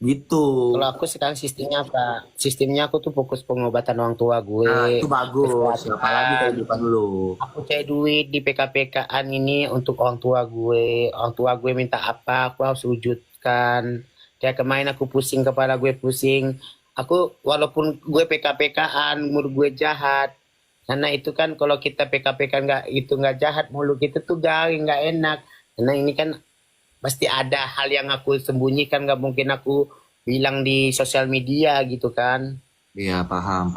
Gitu. Kalau aku sekarang sistemnya apa? Sistemnya aku tuh fokus pengobatan orang tua gue. Nah, itu bagus. Apalagi kehidupan lu. Aku cari duit di PKPK-an ini untuk orang tua gue. Orang tua gue minta apa, aku harus wujudkan. Kayak kemarin aku pusing, kepala gue pusing. Aku walaupun gue PKPK-an, mulut gue jahat. Karena itu kan kalau kita PKPK nggak jahat, mulut kita tuh garing, nggak enak. Karena ini kan pasti ada hal yang aku sembunyikan, nggak mungkin aku bilang di sosial media gitu kan. Iya, paham.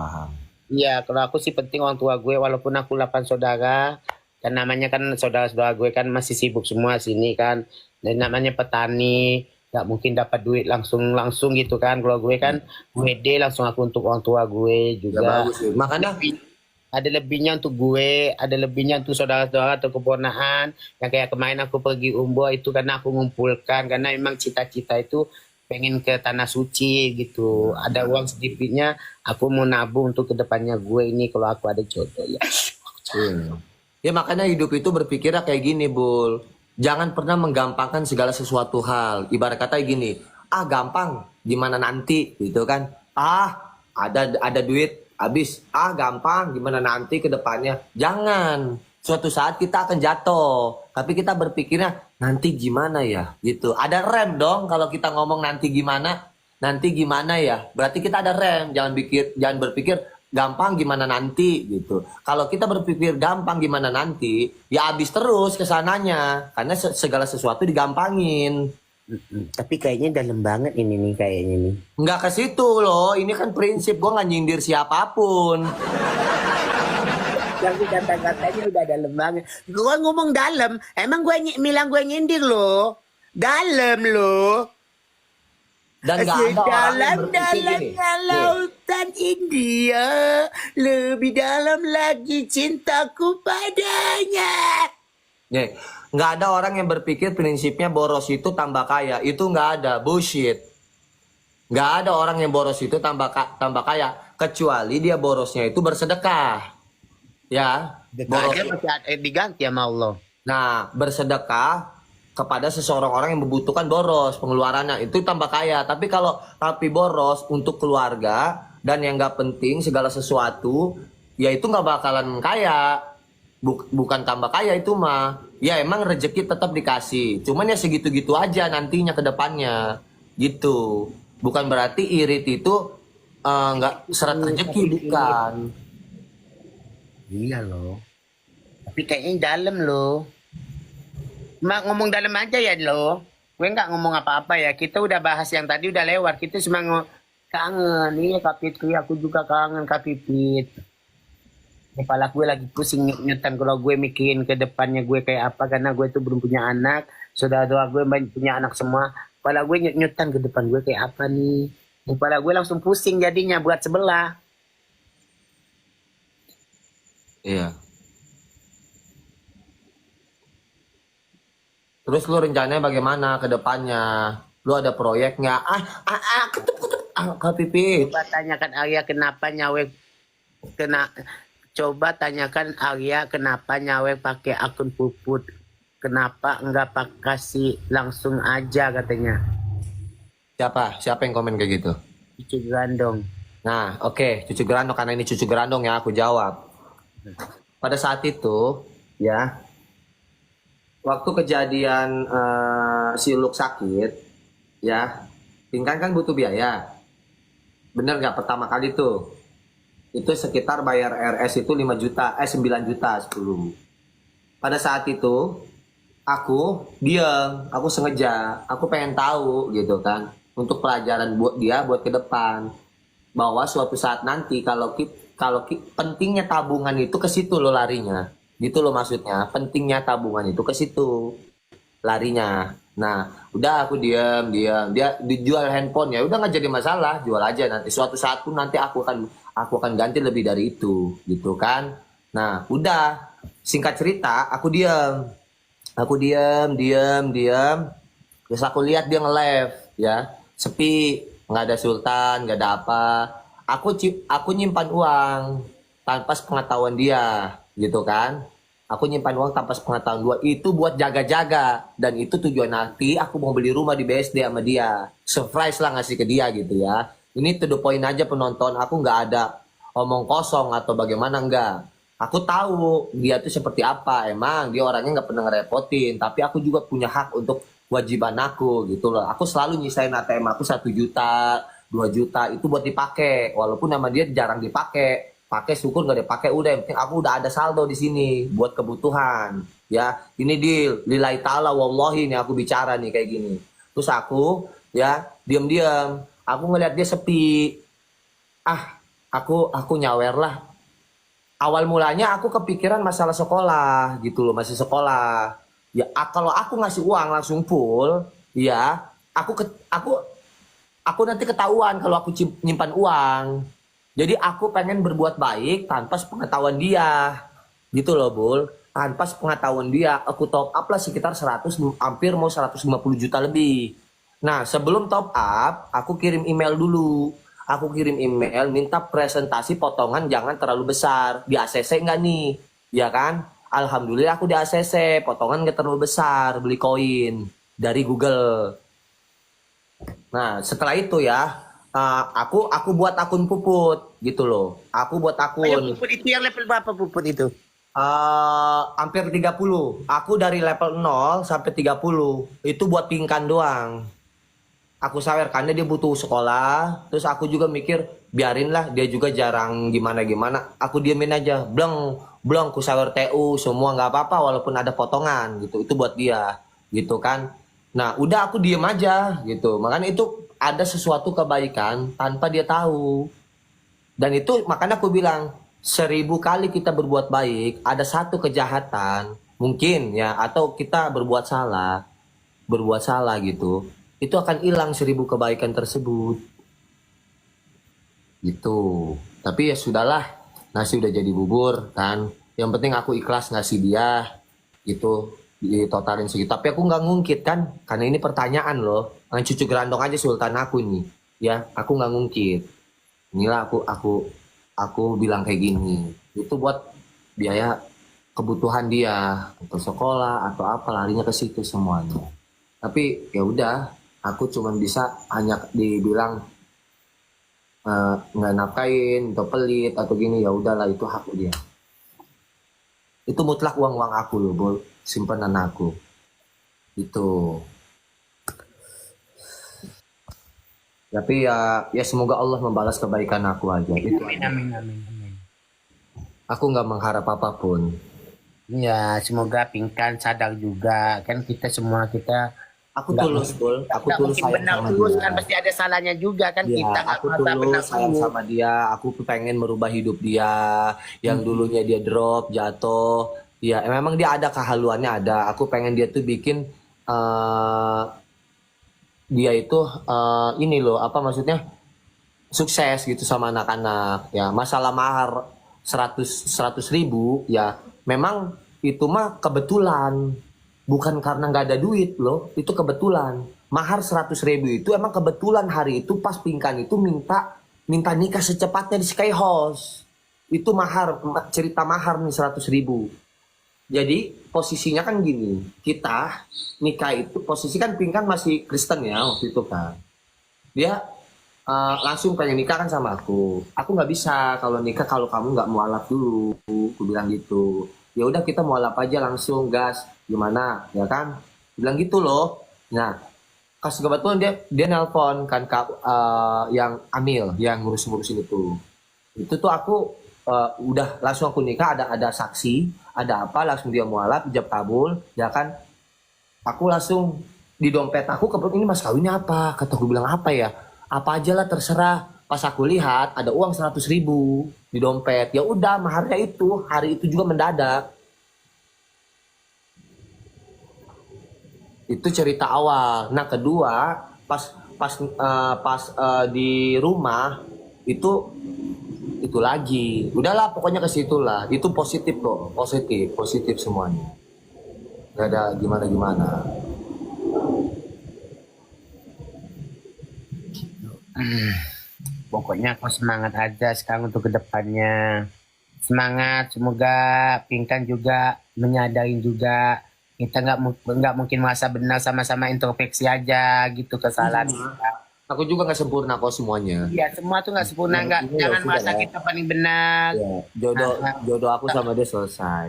Iya, kalau aku sih penting orang tua gue, walaupun aku 8 saudara, dan namanya kan saudara-saudara gue kan masih sibuk semua sini kan, dan namanya petani, nggak mungkin dapat duit langsung gitu kan. Kalau gue kan WD langsung aku untuk orang tua gue Ya juga. bagus sih. Makanya Ada lebihnya untuk gue, ada lebihnya untuk saudara-saudara atau keponakan. Yang kayak kemarin aku pergi umroh itu karena aku ngumpulkan, karena memang cita-cita itu pengen ke tanah suci gitu. Ada uang sedikitnya, aku mau nabung untuk kedepannya gue ini kalau aku ada jodoh ya. iya. Ya makanya hidup itu berpikirnya kayak gini, Bul. Jangan pernah menggampangkan segala sesuatu hal. Ibarat kata gini, ah gampang, gimana nanti gitu kan. Ah, ada duit habis. Ah gampang, gimana nanti ke depannya. Jangan. Suatu saat kita akan jatuh, tapi kita berpikirnya nanti gimana ya gitu. Ada rem dong kalau kita ngomong nanti gimana. Nanti gimana ya? Berarti kita ada rem. Jangan berpikir gampang gimana nanti gitu. Kalau kita berpikir gampang gimana nanti, ya habis terus kesananya. Karena segala sesuatu digampangin. Tapi kayaknya dalam banget ini nih kayaknya nih. Nggak ke situ loh. Ini kan prinsip gue nggak nyindir siapapun. Tapi kata-katanya udah dalam banget. Gue ngomong dalam, emang gue bilang gue nyindir loh. Dalam loh. Dan nggak ada orang yang berpikir gini. Dalam-dalamnya Nih, lautan India, lebih dalam lagi cintaku padanya. nih, nggak ada orang yang berpikir prinsipnya boros itu tambah kaya. Itu nggak ada, bullshit. Nggak ada orang yang boros itu tambah kaya, kecuali dia borosnya itu bersedekah. Ya, boros. Aja masih diganti sama Allah. Nah, bersedekah kepada seseorang orang yang membutuhkan boros pengeluarannya itu tambah kaya. Tapi boros untuk keluarga dan yang nggak penting segala sesuatu, ya itu nggak bakalan kaya. Bukan tambah kaya itu mah. Ya emang rezeki tetap dikasih. Cuman ya segitu-gitu aja nantinya ke depannya. Gitu. Bukan berarti irit itu nggak seret rezeki, bukan. Iya loh. Tapi kayaknya dalam loh. Mak ngomong dalam aja ya lo. Gue nggak ngomong apa-apa ya. Kita udah bahas yang tadi udah lewat. Kita cuma kangen. Iya Kak Fitri, aku juga kangen Kak Pipit. Kepala gue lagi pusing nyutan kalau gue mikirin ke depannya gue kayak apa, karena gue tuh belum punya anak. Saudara gue banyak punya anak semua. Kepala gue nyutan ke depan gue kayak apa nih. Kepala gue langsung pusing jadinya buat sebelah. Iya. Terus lu rencananya bagaimana ke depannya? Lu ada proyeknya? Ketup. Kak Pipit. Coba tanyakan Arya kenapa nyawe kena. Coba tanyakan Arya kenapa nyawe pakai akun Puput. Kenapa enggak kasih langsung aja katanya. Siapa yang komen kayak gitu? Cucu Grandong. Nah, oke, cucu gerandong, karena ini cucu gerandong ya aku jawab. Pada saat itu, ya, waktu kejadian si Luk sakit, ya, Pinkan kan butuh biaya. Bener nggak pertama kali tuh? Itu sekitar bayar RS itu 5 juta, 9 juta 10. Pada saat itu, aku diam, aku sengaja, aku pengen tahu gitu kan, untuk pelajaran buat dia buat ke depan, bahwa suatu saat nanti pentingnya tabungan itu ke situ lo larinya, gitu lo maksudnya, pentingnya tabungan itu ke situ larinya. Nah, udah aku diam, dia dijual handphone, ya udah nggak jadi masalah, jual aja, nanti suatu saat pun nanti aku akan ganti lebih dari itu, gitu kan. Nah, udah, singkat cerita, aku diam. Terus aku lihat dia nge-live, ya, sepi, nggak ada Sultan, nggak ada apa. Aku nyimpan uang tanpa sepengetahuan dia, gitu kan. Aku nyimpan uang tanpa sepengetahuan dia, itu buat jaga-jaga, dan itu tujuan nanti aku mau beli rumah di BSD sama dia. Surprise lah ngasih ke dia gitu ya. Ini to the point aja penonton, aku nggak ada omong kosong atau bagaimana, enggak. Aku tahu dia tuh seperti apa, emang dia orangnya nggak pernah ngerepotin, tapi aku juga punya hak untuk kewajiban aku gitu loh. Aku selalu nyisain ATM aku 1 juta, 2 juta itu buat dipakai, walaupun nama dia jarang dipakai. Pakai syukur, nggak dipakai udah, yang penting aku udah ada saldo di sini buat kebutuhan. Ya, ini deal, lillahi ta'ala wallahi nih aku bicara nih kayak gini. Terus aku ya diam-diam, aku ngeliat dia sepi. aku nyawer lah. Awal mulanya aku kepikiran masalah sekolah gitu loh, masih sekolah. Ya kalau aku ngasih uang langsung full, ya aku nanti ketahuan kalau aku nyimpan uang. Jadi aku pengen berbuat baik tanpa sepengetahuan dia. Gitu loh, Bul. Tanpa sepengetahuan dia, aku top up lah sekitar 100, hampir mau 150 juta lebih. Nah, sebelum top up, aku kirim email dulu. Aku kirim email minta presentasi potongan jangan terlalu besar. Di ACC enggak nih? Ya kan? Alhamdulillah aku di ACC, potongan enggak terlalu besar, beli koin dari Google. Nah, setelah itu ya, aku buat akun Puput gitu loh. Aku buat Oh, yang akun Puput itu yang level berapa Puput itu? hampir 30. Aku dari level 0 sampai 30. Itu buat pingkan doang. Aku sawer karena dia butuh sekolah. Terus aku juga mikir biarinlah dia juga jarang gimana. Aku diemin aja. Bleng, bleng ku sawer TU semua nggak apa-apa walaupun ada potongan gitu. Itu buat dia gitu kan. Nah, udah aku diem aja gitu. Makanya itu ada sesuatu kebaikan tanpa dia tahu. Dan itu makanya aku bilang 1000 kali kita berbuat baik, ada satu kejahatan mungkin ya atau kita berbuat salah gitu. Itu akan hilang 1000 kebaikan tersebut. Gitu. Tapi ya sudahlah, nasi udah jadi bubur kan. Yang penting aku ikhlas ngasih dia gitu ditotalin segitu. Tapi aku nggak ngungkit kan, karena ini pertanyaan loh. Yang cucu gerandong aja sultan aku nih. Ya, aku nggak ngungkit. Inilah aku bilang kayak gini. Itu buat biaya kebutuhan dia untuk sekolah atau apa larinya ke situ semuanya. Tapi ya udah, aku cuman bisa hanya dibilang nggak nafkain atau pelit atau gini, ya udahlah itu hak dia. Itu mutlak uang aku loh, Bol, simpanan aku. Itu. Tapi ya semoga Allah membalas kebaikan aku aja. Itu Amin, aja. amin, amin, amin. Aku nggak mengharap apapun. Ya, semoga Pingkan sadar juga. Kan kita semua kita Aku nggak tulus, Bol. Aku nggak tulus mungkin sayang benar sama terus dia. kan pasti ada salahnya juga kan Ya, kita nggak aku merasa benar tulus sayang terus. sama dia. Aku pengen merubah hidup dia. Yang dulunya dia drop, jatuh. Ya, memang dia ada kehaluannya ada. Aku pengen dia tuh bikin dia itu ini loh, apa maksudnya? Sukses gitu sama anak-anak. Ya, masalah mahar 100 ribu, ya memang itu mah kebetulan. Bukan karena nggak ada duit loh, itu kebetulan. Mahar 100 ribu itu emang kebetulan hari itu pas Pingkan itu minta nikah secepatnya di Skyhouse. Itu cerita mahar nih 100 ribu. Jadi posisinya kan gini, kita nikah itu posisi kan Pingkan masih Kristen ya waktu itu kan. Dia langsung pengen nikah kan sama aku. Aku nggak bisa kalau nikah kalau kamu nggak mualaf dulu. Aku bilang gitu. Ya udah kita mualaf aja langsung gas. Gimana? Ya kan? Bilang gitu loh. Nah, pas kebetulan dia nelpon kan yang Amil yang ngurus-ngurusin itu. Itu tuh aku udah langsung aku nikah ada saksi, ada apa langsung dia mualaf, ijab kabul, ya kan? Aku langsung di dompet aku kebetulan ini mas kawinnya apa? Kata aku bilang apa ya? Apa aja lah terserah. Pas aku lihat ada uang 100 ribu di dompet. Ya udah maharnya itu hari itu juga mendadak. Itu cerita awal. Nah kedua pas di rumah itu lagi. Udahlah pokoknya ke situ lah. Itu positif kok, positif semuanya. Gak ada gimana. Pokoknya aku semangat aja sekarang untuk kedepannya. Semangat, semoga Pingkan juga menyadari juga kita nggak mungkin merasa benar, sama-sama introspeksi aja gitu kesalahan kita. Aku juga nggak sempurna kok semuanya. Iya, semua tuh nggak sempurna, Ya, nggak ini ya jangan sudah merasa lah. kita paling benar. Ya, jodoh aku sama dia selesai.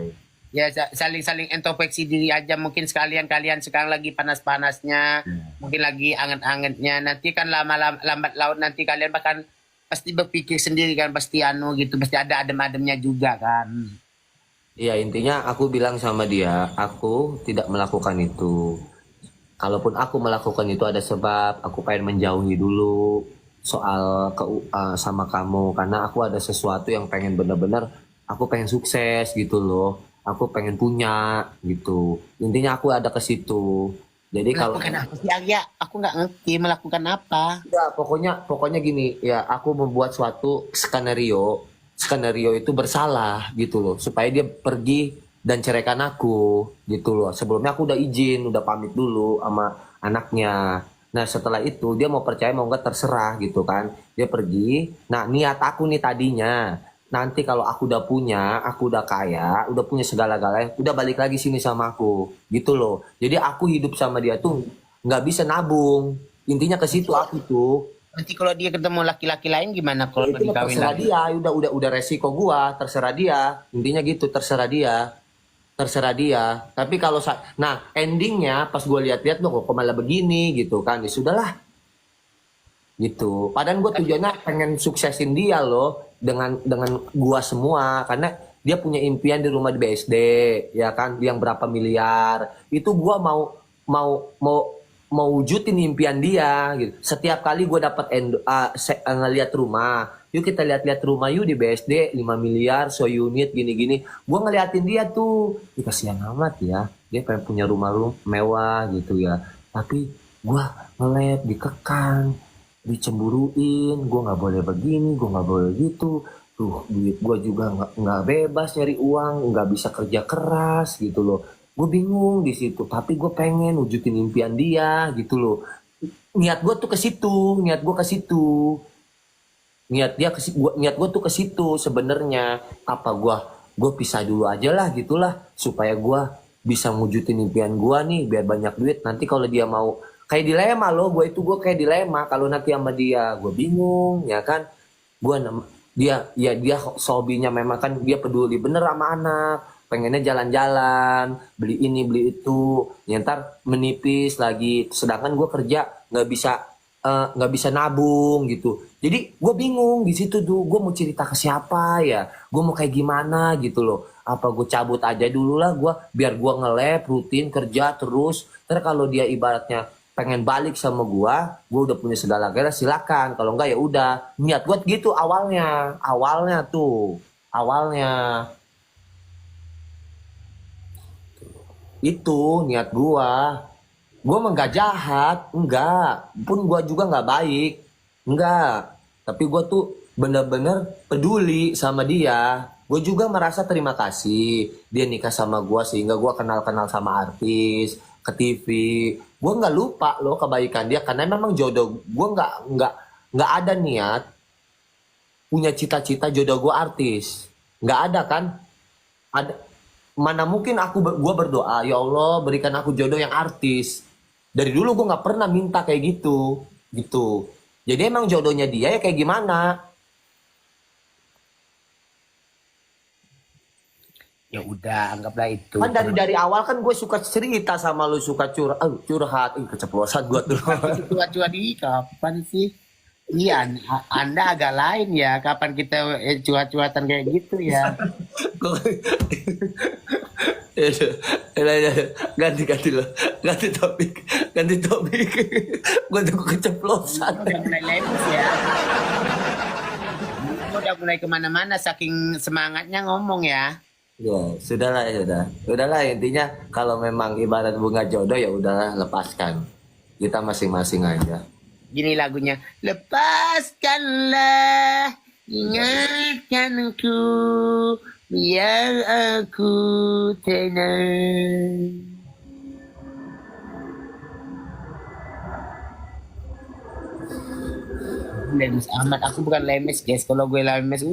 Ya saling introspeksi diri aja, mungkin sekalian kalian sekarang lagi panas-panasnya, mungkin lagi anget-angetnya. Nanti kan lambat laut nanti kalian bahkan pasti berpikir sendiri kan, pasti gitu, pasti ada adem-ademnya juga kan. Iya intinya aku bilang sama dia, aku tidak melakukan itu. Kalaupun aku melakukan itu ada sebab, aku pengen menjauhi dulu. soal sama kamu karena aku ada sesuatu yang pengen bener-bener aku pengen sukses gitu loh. Aku pengen punya gitu. Intinya aku ada ke situ. Jadi kalau Melakukan apa sih Arya? Aku nggak ngerti melakukan apa. ya, pokoknya gini ya, aku membuat suatu skenario. Skenario itu bersalah gitu loh, supaya dia pergi dan ceraikan aku gitu loh. Sebelumnya aku udah izin, udah pamit dulu sama anaknya. Nah, setelah itu dia mau percaya mau enggak terserah gitu kan. Dia pergi. Nah, niat aku nih tadinya nanti kalau aku udah punya, aku udah kaya, udah punya segala-galanya, udah balik lagi sini sama aku gitu loh. Jadi aku hidup sama dia tuh nggak bisa nabung. Intinya ke situ aku tuh. Nanti kalau dia ketemu laki-laki lain gimana kalau Ya itu mah dikawin terserah lagi? dia, udah resiko gua, terserah dia. Intinya gitu, terserah dia. Terserah dia. Tapi kalau nah, endingnya pas gua lihat-lihat loh kok malah begini gitu kan. Ya sudahlah gitu. Padahal gue tujuannya pengen suksesin dia loh dengan gua semua karena dia punya impian di rumah di BSD ya kan yang berapa miliar itu gua mau mau wujudin impian dia gitu. Setiap kali gue dapat ngeliat rumah, yuk kita lihat-lihat rumah yuk di BSD 5 miliar so unit gini-gini. Gua ngeliatin dia tuh, ya kasihan amat ya. Dia pengen punya rumah mewah gitu ya. Tapi gua ngeliat dikekang dicemburuin, gue nggak boleh begini, gue nggak boleh gitu, tuh duit gue juga nggak bebas nyari uang, nggak bisa kerja keras gitu loh, gue bingung di situ, tapi gue pengen wujudin impian dia gitu loh, niat gue tuh ke situ, niat gue tuh ke situ sebenarnya, apa gue pisah dulu aja lah gitulah, supaya gue bisa wujudin impian gue nih, biar banyak duit, nanti kalau dia mau kayak dilema loh, gue kayak dilema kalau nanti sama dia gue bingung ya kan, dia hobinya memang kan dia peduli bener sama anak, pengennya jalan-jalan beli ini beli itu, ntar menipis lagi, sedangkan gue kerja nggak bisa nabung gitu, jadi gue bingung di situ tuh, gue mau cerita ke siapa ya, gue mau kayak gimana gitu loh, apa gue cabut aja dulu lah gue biar gue nge-lab rutin kerja terus, ntar kalau dia ibaratnya pengen balik sama gua udah punya segala-galanya silakan. Kalau enggak ya udah. Niat gua gitu awalnya itu niat gua. Gua mah nggak jahat, enggak. Pun gua juga nggak baik, enggak. Tapi gua tuh bener-bener peduli sama dia. Gue juga merasa terima kasih dia nikah sama gua sehingga gua kenal-kenal sama artis ke TV. Gue nggak lupa loh kebaikan dia karena memang jodoh gue nggak ada niat punya cita-cita jodoh gue artis, nggak ada kan, ada mana mungkin gue berdoa ya Allah berikan aku jodoh yang artis, dari dulu gue nggak pernah minta kayak gitu, jadi emang jodohnya dia ya kayak gimana. Ya udah, anggaplah itu. Kan dari awal kan gue suka cerita sama lu, suka curhat, keceplosan gue tuh. Cuat-cuat di kapan sih? Iya, Anda agak lain ya. Kapan kita cuat-cuatan kayak gitu ya? Ya, ganti lo, ganti topik. Gue tuh keceplosan. Udah mulai lemes ya. Udah mulai kemana-mana saking semangatnya ngomong ya. Ya, sudahlah intinya kalau memang ibarat bunga jodoh ya udahlah lepaskan. Kita masing-masing aja. Gini lagunya. Lepaskanlah ingatanku biar aku tenang. Lemes amat. Aku bukan lemes guys. Kalau gue lemes,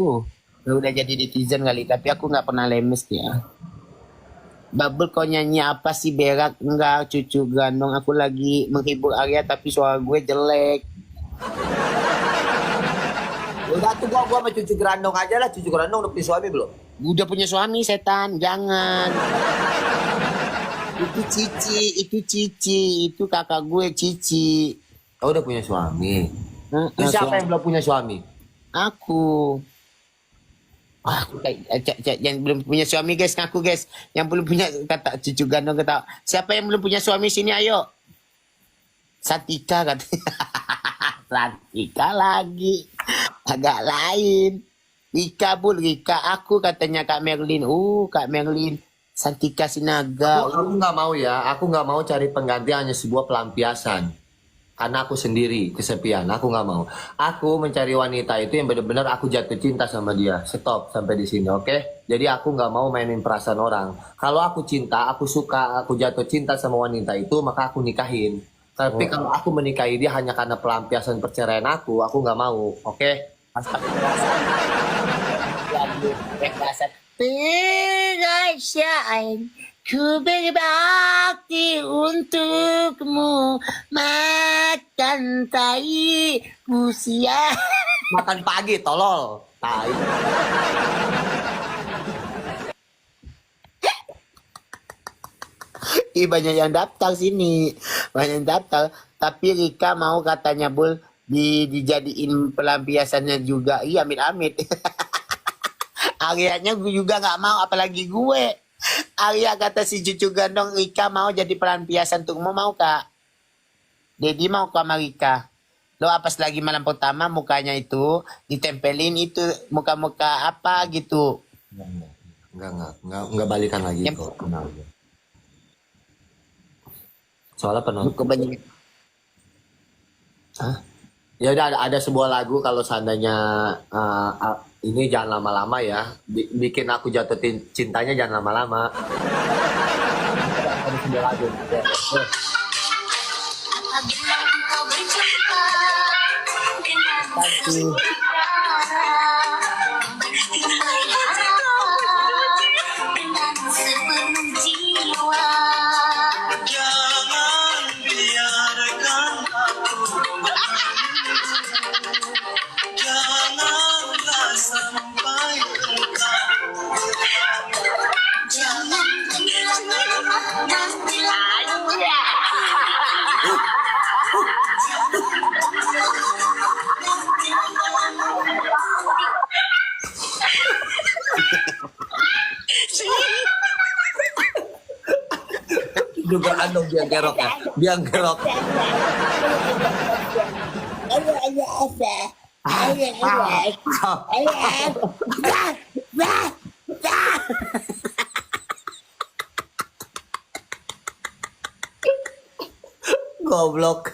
udah jadi netizen kali. Tapi aku nggak pernah lemes ya. Bubble kau nyanyi apa sih berak? Enggak, cucu gandong. Aku lagi menghibur Arya tapi suara gue jelek. Udah tuh gua sama cucu gerandong aja lah. Cucu gerandong udah punya suami belum? Udah punya suami setan, jangan. Itu Cici, itu kakak gue Cici. Oh, udah punya suami. Terus siapa yang belum punya suami? Aku. Yang belum punya suami guys, ngaku guys. Yang belum punya, kata cucu gandong kata. Siapa yang belum punya suami sini ayo? Satika kata. Rantika lagi. Agak lain. Rika Bul, Rika aku katanya Kak Merlin. Kak Merlin. Santika Sinaga. Aku nggak mau ya, aku nggak mau cari pengganti hanya sebuah pelampiasan. Karena aku sendiri kesepian, aku nggak mau. Aku mencari wanita itu yang benar-benar aku jatuh cinta sama dia. Stop sampai di sini, oke? Jadi aku nggak mau mainin perasaan orang. Kalau aku cinta, aku suka, aku jatuh cinta sama wanita itu, maka aku nikahin. Tapi kalau aku menikahi dia hanya karena pelampiasan perceraian aku nggak mau, oke? Perasaan ku berbakti untukmu, makan tai usia. Makan pagi, tolol. Tai. Banyak yang daftar sini, banyak yang daftar. Tapi Rika mau katanya Bul dijadiin pelampiasannya juga. Iya, amit-amit. Aryanya gue juga nggak mau, apalagi gue. Arya kata si cucu gandong, Rika mau jadi pelampiasan untukmu, mau Kak? Dedi mau ke sama Rika. Lo apa lagi malam pertama mukanya itu ditempelin itu muka-muka apa gitu. Enggak balikan lagi Yang- kok. Soalnya penonton. Kebanyakan. Hah? Ya udah ada sebuah lagu kalau seandainya ini jangan lama-lama ya. Bikin aku jatuh cintanya jangan lama-lama. Ada sebuah lagu. Ya. Apabila engkau berjumpa dengan timbul harapan dengan sepenuh jiwa. Jangan biarkan aku menunggu. Janganlah sampai engkau. Jangan kehilangan nanti Dugaan dong biang kerok ya. Biang kerok. Goblok.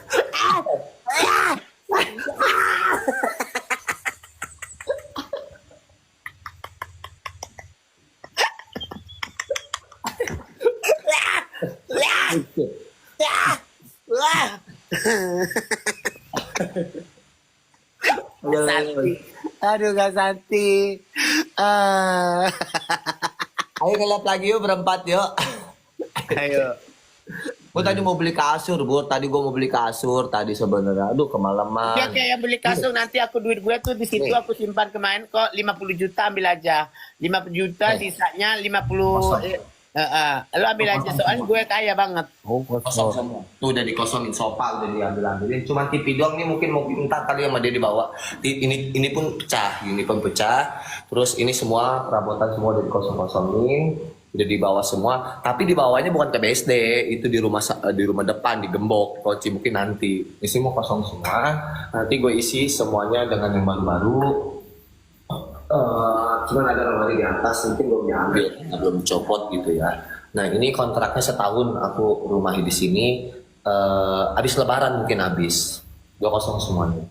Santi. Aduh Kak Santi. Ayo ngelap lagi yuk berempat yuk. Ayo. Gue tadi mau beli kasur, Bu. Tadi gue mau beli kasur tadi sebenarnya. Aduh, kemalaman. Dia kayak beli kasur nanti aku duit gue tuh di situ aku simpan kemarin kok 50 juta ambil aja. 50 juta sisanya 50 lo ambil aja soalnya gue kaya banget. Kosong semua. Tuh udah dikosongin sofa udah diambil-ambilin. Cuman TV doang nih mungkin mau ntar kali sama dia dibawa. Ini pun pecah, ini pun pecah. Terus ini semua perabotan semua udah dikosong-kosongin, udah dibawa semua. Tapi dibawanya bukan ke BSD, itu di rumah depan digembok. Kunci mungkin nanti. Ini semua kosong semua. Nanti gue isi semuanya dengan yang baru-baru. Cuman ada lemari di atas mungkin belum diambil, belum dicopot gitu ya. Nah ini kontraknya setahun aku rumahi di sini. Habis Lebaran mungkin habis. 20 semuanya.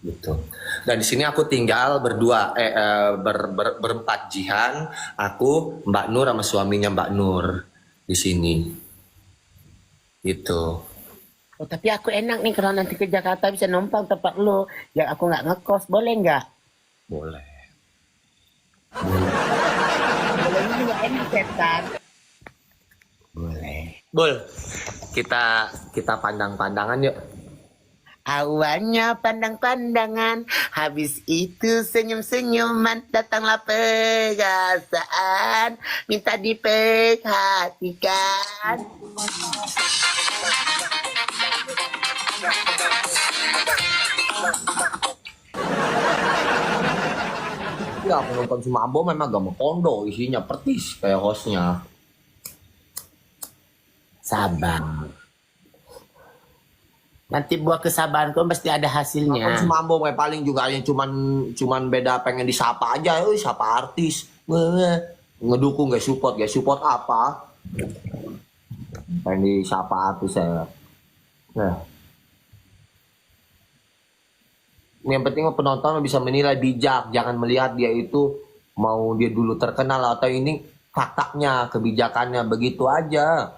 Gitu. Dan di sini aku tinggal berdua, berempat Jihan, aku, Mbak Nur sama suaminya Mbak Nur di sini. Gitu. Oh, tapi aku enak nih kalau nanti ke Jakarta bisa numpang tempat lo. Ya aku nggak ngekos, boleh nggak? Boleh. Boleh juga enak setan. Boleh. Bul, kita pandang-pandangan yuk. Awannya pandang-pandangan, habis itu senyum-senyuman, datanglah perasaan, minta diperhatikan. Ya aku nonton Sumambo memang gak mau kondo, isinya pertis kayak hostnya. Sabar. Nanti buah kesabaran kau pasti ada Kan hasilnya. si Mambo kayak paling juga yang cuman beda pengen disapa aja, siapa artis. Ngedukung gak support apa? Pengen disapa artis saya. Nah, yang penting penonton bisa menilai bijak, jangan melihat dia itu mau dia dulu terkenal atau ini faktanya, kebijakannya begitu aja.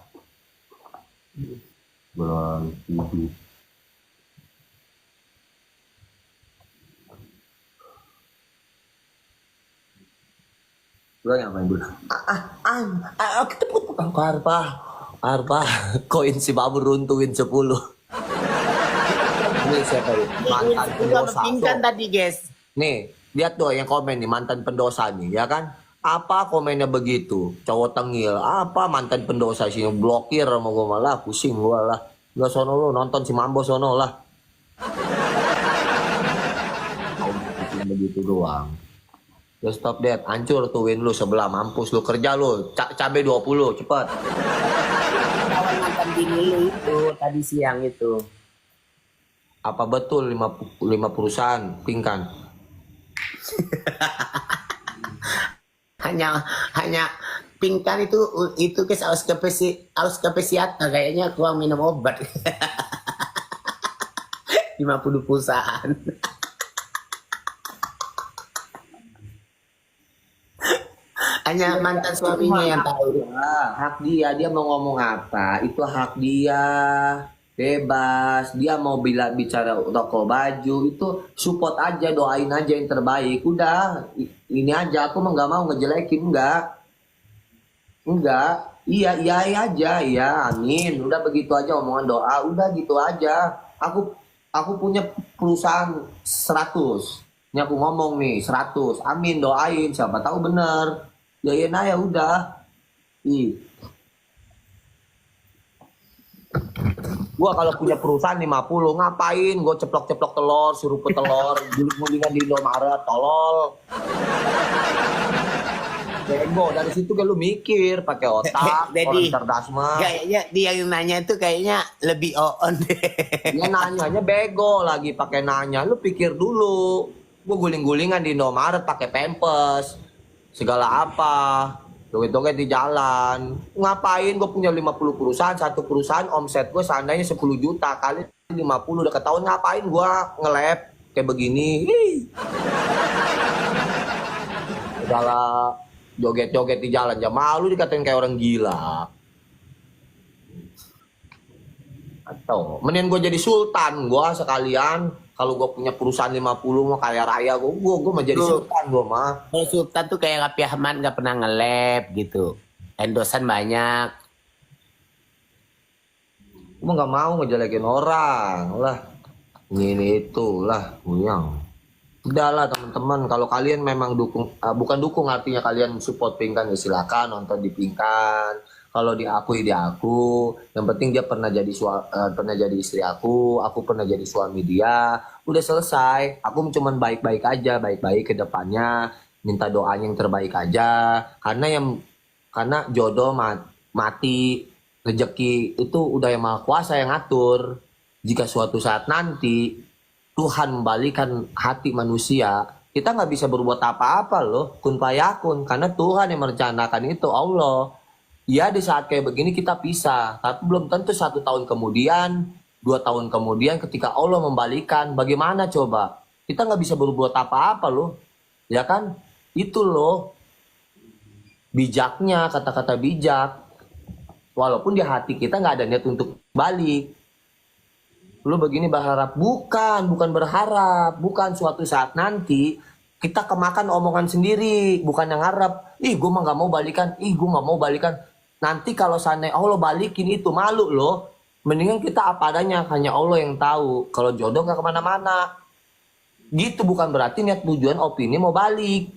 Berarti. Udah ngapain dulu? Ketemu Arpa, koin si Babu runtuhin 10. Ini siapa ya? Mantan pendosa. Pingkan Tuh. tadi guys. Nih, lihat tuh yang komen nih, mantan pendosa nih, ya kan? Apa komennya begitu? Cowok tengil, apa mantan pendosa sih? Blokir sama gue malah, pusing gue lah. Gak sono lu, nonton si Mambo sono lah. Begitu doang. Ya stop dead, hancur tuh win lu sebelah, mampus lu kerja lu, cabe 20, cepet. Kawan mantan bini lu itu tadi siang itu. Apa betul 5 perusahaan pingkan? hanya pingkan itu guys harus ke psikiater kayaknya kurang minum obat. 50 perusahaan. Hanya mantan suaminya yang tahu. Hak dia mau ngomong apa, itu hak dia, bebas. Dia mau bicara toko baju, itu support aja, doain aja yang terbaik. Udah, ini aja, aku mah nggak mau ngejelekin, enggak, iya aja, iya, amin. Udah begitu aja omongan doa, udah gitu aja. Aku punya perusahaan 100. Ini aku ngomong nih 100, amin, doain, siapa tahu bener. Yain aja udah. Gua kalau punya perusahaan 50, ngapain? Gua ceplok-ceplok telur, suruh telur, guling-gulingan di Indomaret, tolol. Bego, dari situ kan lu mikir pakai otak, Jadi, orang cerdas mah. kayaknya dia yang nanya itu kayaknya lebih on deh. Dia nanyanya bego lagi pakai nanya, lu pikir dulu. Gua guling-gulingan di Indomaret pakai Pampers. Segala apa, joget-joget di jalan. Ngapain gue punya 50 perusahaan, satu perusahaan omset gue seandainya 10 juta kali 50 udah ketahuan, ngapain gue nge-lab kayak begini. Segala joget-joget di jalan, ya malu dikatain kayak orang gila. Atau mending gue jadi sultan gue sekalian. Kalau gue punya perusahaan 50 mau kaya raya gue mau jadi sultan gue mah. Kalau sultan tuh kayak Raffi Ahmad nggak pernah nge-lab gitu. Endosan banyak. Gue nggak mau ngejelekin orang lah. Ini itu lah, yang. Udahlah teman-teman, kalau kalian memang dukung, bukan dukung artinya kalian support Pingkan ya silakan nonton di Pingkan. Kalau diakui diaku, yang penting dia pernah jadi pernah jadi istri aku pernah jadi suami dia, udah selesai. Aku cuman baik-baik aja, baik-baik ke depannya, minta doanya yang terbaik aja. Karena jodoh mati, rezeki itu udah yang Maha Kuasa yang ngatur. Jika suatu saat nanti Tuhan membalikan hati manusia, kita nggak bisa berbuat apa-apa loh, kun fayakun, karena Tuhan yang merencanakan itu, Allah. Ya di saat kayak begini kita pisah, tapi belum tentu 1 tahun kemudian, 2 tahun kemudian ketika Allah membalikan, bagaimana coba? Kita nggak bisa berbuat apa-apa loh, ya kan? Itu loh bijaknya, kata-kata bijak. Walaupun di hati kita nggak ada niat untuk balik. Lu begini berharap, bukan berharap, bukan suatu saat nanti kita kemakan omongan sendiri, bukan yang harap. Gue mah nggak mau balikan, Nanti kalau seandainya Allah balikin itu malu loh. Mendingan kita apa adanya, hanya Allah yang tahu. Kalau jodoh nggak kemana-mana. Gitu bukan berarti niat tujuan opini mau balik.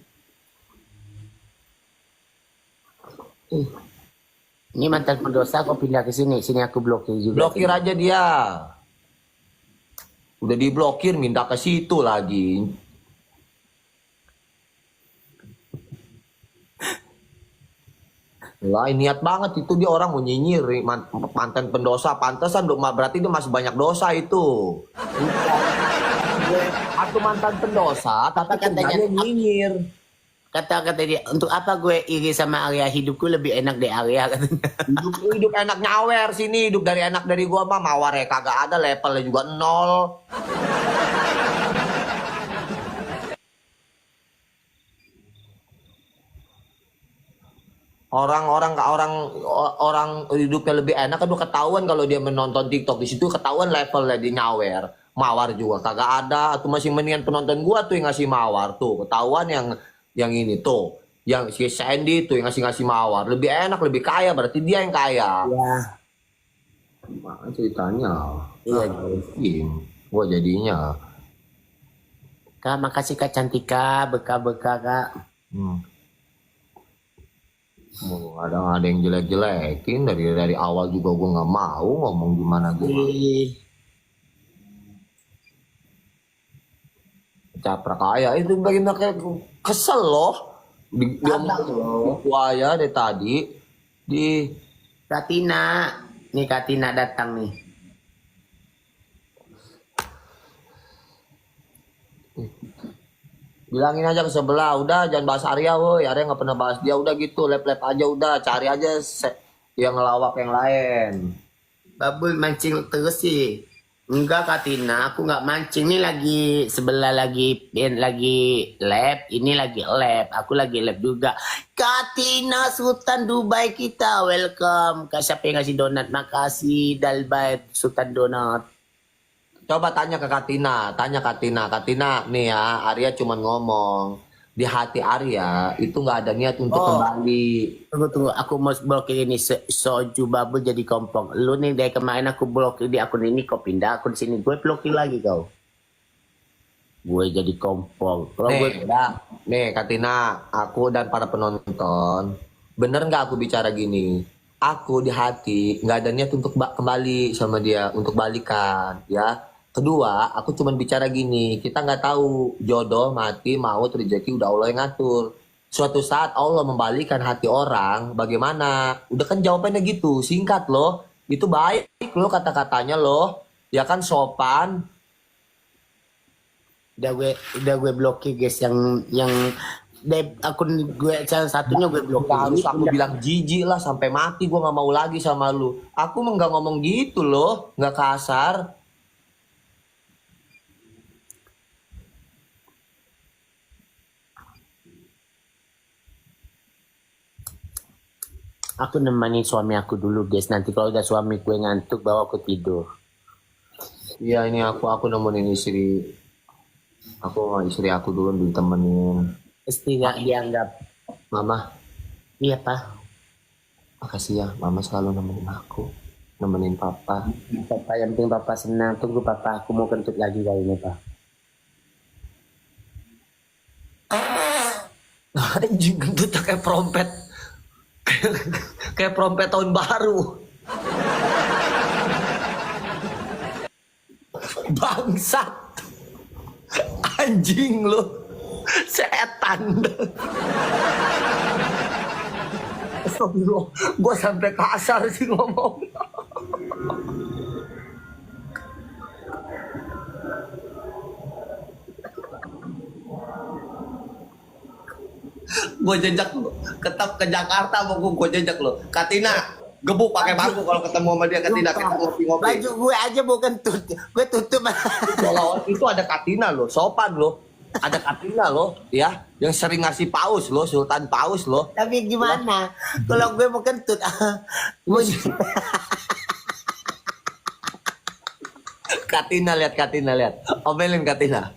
Ini mantan pendosa kok pindah ke sini. Sini aku blokir juga. Blokir aja dia. Udah diblokir, minta ke situ lagi. Lah, niat banget itu dia orang mau nyinyir mantan pendosa. Pantesan dong, berarti dia masih banyak dosa itu. Aku mantan pendosa, tapi katanya- katanya nyinyir. Kata dia, untuk apa gue iri sama Arya, hidupku lebih enak dari Arya katanya. Hidup enak nyawer sini, hidup dari enak dari gua mah mawar ya kagak ada, levelnya juga 0. Orang hidupnya lebih enak kan udah ketahuan kalau dia menonton TikTok, di situ ketahuan levelnya di nyawer. Mawar juga kagak ada, atau masih mendingan penonton gua tuh yang ngasih mawar tuh. Ketahuan yang ini tuh, yang si Sandy tuh yang ngasih mawar. Lebih enak, lebih kaya, berarti dia yang kaya. Ya, Gimana ceritanya? Iya. Gua jadinya. Kak, makasih Kak Cantika, beka-beka Kak. Ada yang jelek-jelekin dari awal juga gue nggak mau ngomong gimana gue. Caprak kaya itu bagaimana kayak kesel loh. Diomongin buaya deh tadi di Katina, nih Katina datang nih. bilangin aja ke sebelah, udah jangan bahas Arya woi, Arya nggak pernah bahas dia, udah gitu lep-lep aja, udah cari aja yang ngelawak yang lain. Babul mancing terus sih. Enggak Katina, aku nggak mancing. Ini lagi sebelah lagi lab, ini lagi lab. Aku lagi lab juga. Katina Sultan Dubai kita, welcome. Kak siapa yang ngasih donat? Makasih Dalbait Sultan Donat. Coba tanya ke Katina, Katina nih ya, Arya cuman ngomong di hati Arya itu nggak ada niat untuk kembali. Tunggu, aku mau blokir ini soju Babul jadi kompong. Lu nih dari kemarin aku blokir di akun ini, kau pindah akun sini, gue blokir lagi kau. Gue jadi kompong. Kalau gue Nih Katina, aku dan para penonton, bener nggak aku bicara gini? Aku di hati nggak ada niat untuk kembali sama dia, untuk balikan, ya. Kedua, aku cuma bicara gini, kita nggak tahu jodoh, mati, maut, rezeki udah Allah yang ngatur. Suatu saat Allah membalikan hati orang, bagaimana? Udah kan jawabannya gitu, singkat loh. Itu baik loh kata-katanya loh. Ya kan sopan. udah gue blokir guys yang akun gue salah satunya gue blokir. Nggak harus aku bilang jijik lah sampai mati, gue nggak mau lagi sama lu. Aku mah nggak ngomong gitu loh, nggak kasar. Aku nemenin suami aku dulu guys. Nanti kalau udah suami gue ngantuk bawa aku tidur. Iya ini aku nemenin istri. Aku sama istri aku dulu ditemenin. Pasti nggak dianggap. Mama, Iya pak. makasih ya, Mama selalu nemenin aku, nemenin Papa. Papa yang penting papa senang. Tunggu papa, aku mau kentut lagi kali ini pak. Anjing gendut kayak perompet. Kayak perompet tahun baru. Bangsat. Anjing lu. Setan. Astagfirullah. Gua sampai kasar sih ngomong. Gue jejak lo, ketap ke Jakarta mau gue jejak lo. Katina, gebuk pakai bangku kalau ketemu sama dia. Katina kita ngopi-ngopi. Baju gue aja bukan tutup. Gue tutup. Kalau itu ada Katina lo, sopan lo. Ada Katina lo, ya, yang sering ngasih paus lo, Sultan Paus lo. Tapi gimana? Kalau gue mau kentut. Gue Katina lihat. Omelin Katina.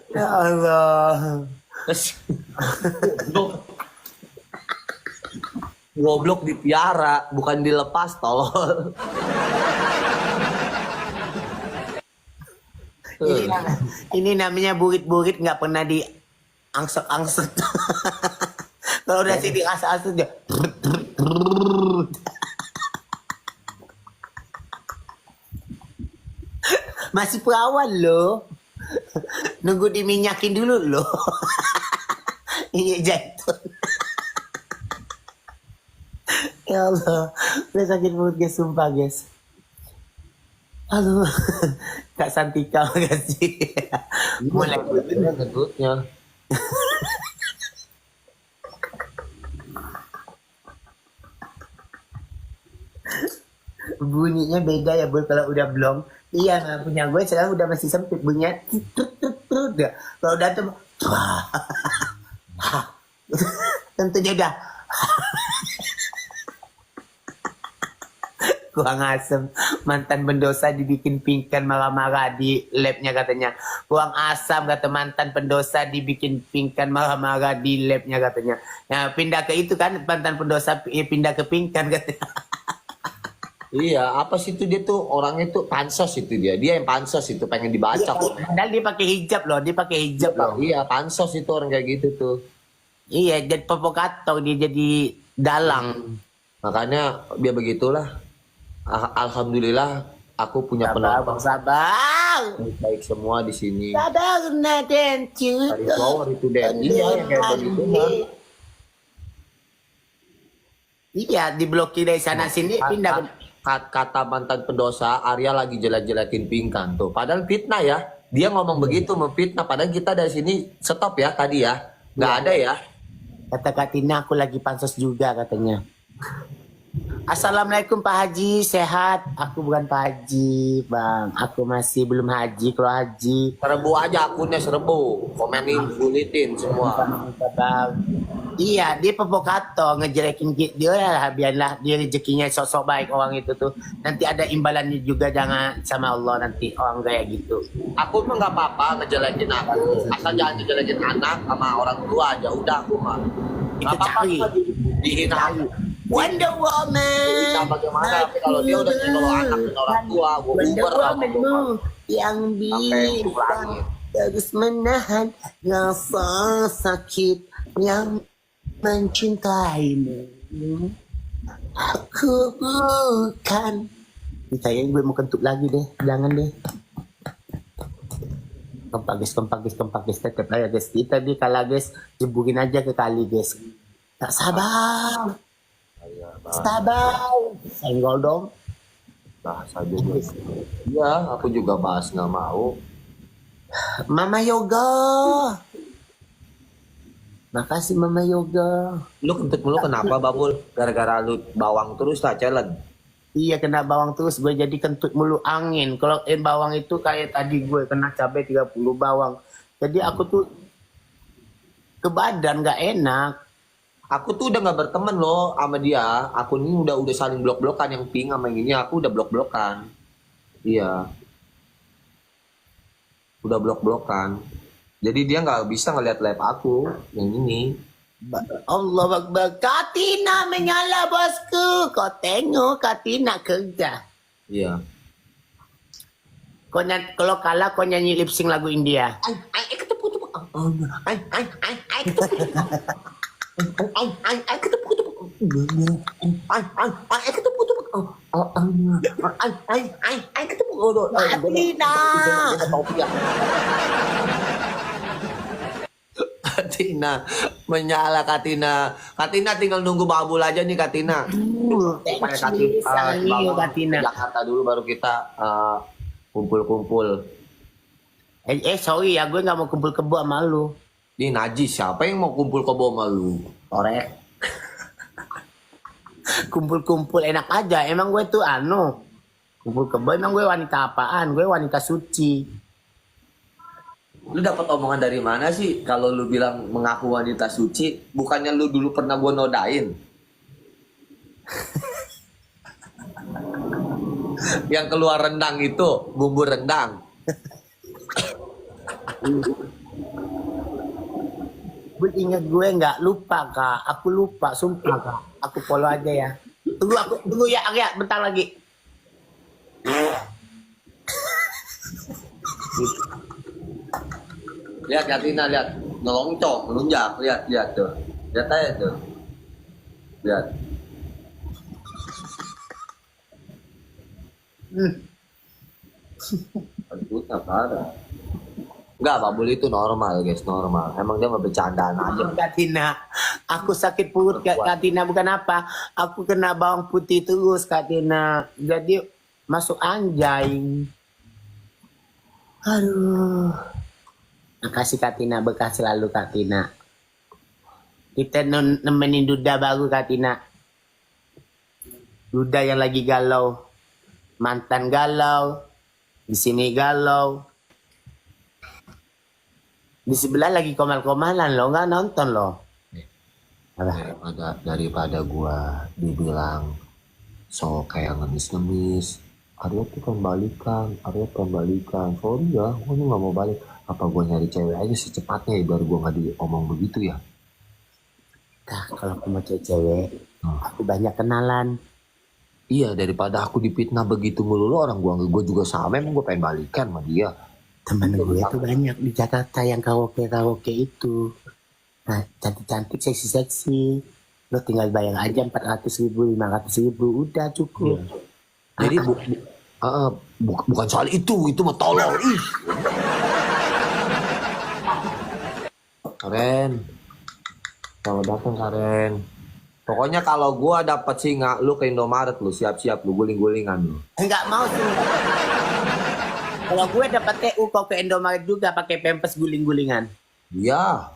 ya Allah. Terus, goblok dipiara, bukan dilepas tolol. Ini namanya burit-burit nggak pernah di angsek-angsek. Kalau udah sih dirasa-asa dia. Masih perawan loh. Nunggu diminyakin dulu loh. Minyak zaitun. Ya Allah, udah sakit perut guys, sumpah guys. Aduh, Kak Santika makasih. Mulai Kentutnya. bunyinya beda ya Bul kalau udah blong. Iya, nah, punya gue sekarang udah masih sempit bunyinya. Trut ya. Kalau udah tuh tentu dia udah kurang asem. Mantan pendosa dibikin pingkan marah-marah di labnya katanya. Kurang asam kata mantan pendosa dibikin pingkan marah-marah di labnya katanya. Ya pindah ke itu kan mantan pendosa pindah ke pingkan katanya. Iya, apa sih itu dia tuh orangnya tuh pansos itu dia. Dia yang pansos itu pengen dibaca kok. Padahal dia pakai hijab loh, dia pakai hijab loh. Iya, pansos itu orang kayak gitu tuh. Iya, jadi provokator dia jadi dalang. Makanya dia begitulah. Alhamdulillah aku punya Sabar, penonton bang sabar. baik semua di sini. Sabar, Naden Dari flower itu Den. Iya, yang kayak begitu mah. Iya, diblokir dari sana sini pindah ke Kata mantan pendosa, Arya lagi jelek-jelekin Pingkan tuh. Padahal fitnah ya. Dia ngomong begitu memfitnah. Padahal kita dari sini stop ya tadi ya. Nggak Iya. ada ya. kata Kak Tina aku lagi pansos juga katanya. Assalamualaikum Pak Haji, sehat? Aku bukan Pak Haji, Bang. Aku masih belum haji. Kalau haji, Serbu aja akunnya serbu. Komenin, bulitin semua. Bang. Iya, dia provokator, ngejelekin dia lah, biarlah dia rezekinya sosok baik orang itu tuh. Nanti ada imbalannya juga jangan sama Allah nanti orang kayak gitu. Aku mah nggak apa-apa ngejelekin aku. Asal jangan ngejelekin anak sama orang tua aja. Udah aku mah. Kita Nggak apa-apa cari. dihina aku. Wonder Woman. Kita bagaimana? Tapi kalau dia udah nyolong anak dan orang tua, gue Wonder uber sama Womanmu yang Sampai bisa langit. terus menahan rasa sakit yang mencintaimu. Aku bukan. Ini kayaknya gue mau kentut lagi deh, jangan deh. Kompak guys, tetep aja guys. Kita di kalah guys, jeburin aja ke kali guys. Tak sabar, sabar. Senggol dong. Bahas aja guys. Iya, aku juga bahas nggak mau. Mama Yoga. Makasih Mama Yoga. Lu kentut mulu kenapa Babul? Gara-gara lu bawang terus tak challenge. Iya kena bawang terus gue jadi kentut mulu angin. Kalau bawang itu kayak tadi gue kena cabai 30 bawang. Jadi aku tuh ke badan nggak enak. Aku tuh udah nggak berteman loh sama dia. Aku ini udah saling blok-blokan yang pink sama yang ini. Aku udah blok-blokan. Iya. Udah blok-blokan. Jadi dia nggak bisa ngeliat live aku yang ini. Allah Akbar. Katina menyala bosku. Kau tengok Katina kerja. Iya. Kalau kalah kau nyanyi lip sync lagu India. Katina menyala Katina. Katina tinggal nunggu Babul aja nih Katina. Supaya Katina. Jakarta dulu baru kita kumpul-kumpul. Sorry ya, gue nggak mau kumpul kebo sama lu. Ini najis siapa yang mau kumpul kebo sama lu? Korek. Kumpul-kumpul enak aja. Emang gue tuh kumpul kebo. Emang gue wanita apaan? Gue wanita suci. Lu dapat omongan dari mana sih kalau lu bilang mengaku wanita suci? Bukannya lu dulu pernah gua nodain? Yang keluar rendang itu, bumbu rendang. Gue inget gue nggak lupa kak. Aku lupa, sumpah kak. Aku follow aja ya. Tunggu ya Arya, bentar lagi. Lihat Katina, lihat. Ngelongcong, melunjak. Lihat tuh. Lihat aja tuh. Lihat. Kentutnya parah. Enggak, Pak Bul itu normal guys, normal. Emang dia mau bercandaan aja. Katina, aku sakit perut Katina, bukan apa. Aku kena bawang putih terus Katina. Jadi masuk anjay. Aduh. Makasih Katina, berkah selalu Katina. Kita nemenin Duda baru Katina. Duda yang lagi galau. Mantan galau. Di sini galau. Di sebelah lagi komal-komalan lo, nggak nonton lo. Daripada gua dibilang so kayak ngemis-ngemis, Arya tuh kan balikan, sorry ya, gua nih nggak mau balik. Apa gua nyari cewek aja secepatnya ya, biar gua nggak diomong begitu ya. Nah, kalau aku mau cewek, aku banyak kenalan. Iya, daripada aku dipitnah begitu melulu orang gua juga sama, emang gua pengen balikan sama dia. Temen gue tuh banyak di Jakarta yang karaoke itu. Nah, cantik-cantik, seksi-seksi. Lo tinggal bayar aja 400.000, 500.000, udah cukup. Jadi bukan soal itu mah tolol. Ih. Karen, selamat datang Karen. Pokoknya kalau gua dapat singa, lu ke Indomaret lu siap-siap lu guling-gulingan lu. Enggak mau sih. Kalau gue dapat TU kau ke Indomaret juga pakai pempes guling-gulingan. Iya,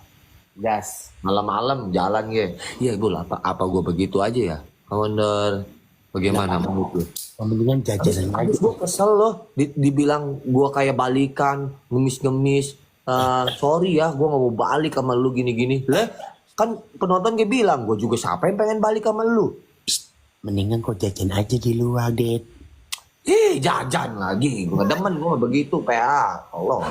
Gas. malam-malam jalan ya. Iya gue apa gue begitu aja ya. Wonder bagaimana menurut lu? Mendingan jajanan aja. Gue kesel loh, dibilang gue kayak balikan, ngemis-ngemis. Sorry ya, gue nggak mau balik sama lu gini-gini. Lah, kan penonton gue bilang, gue juga siapa yang pengen balik sama lu? Mendingan kau jajan aja di luar, Det. Jajan lagi, gue demen gue begitu, PA. Allah.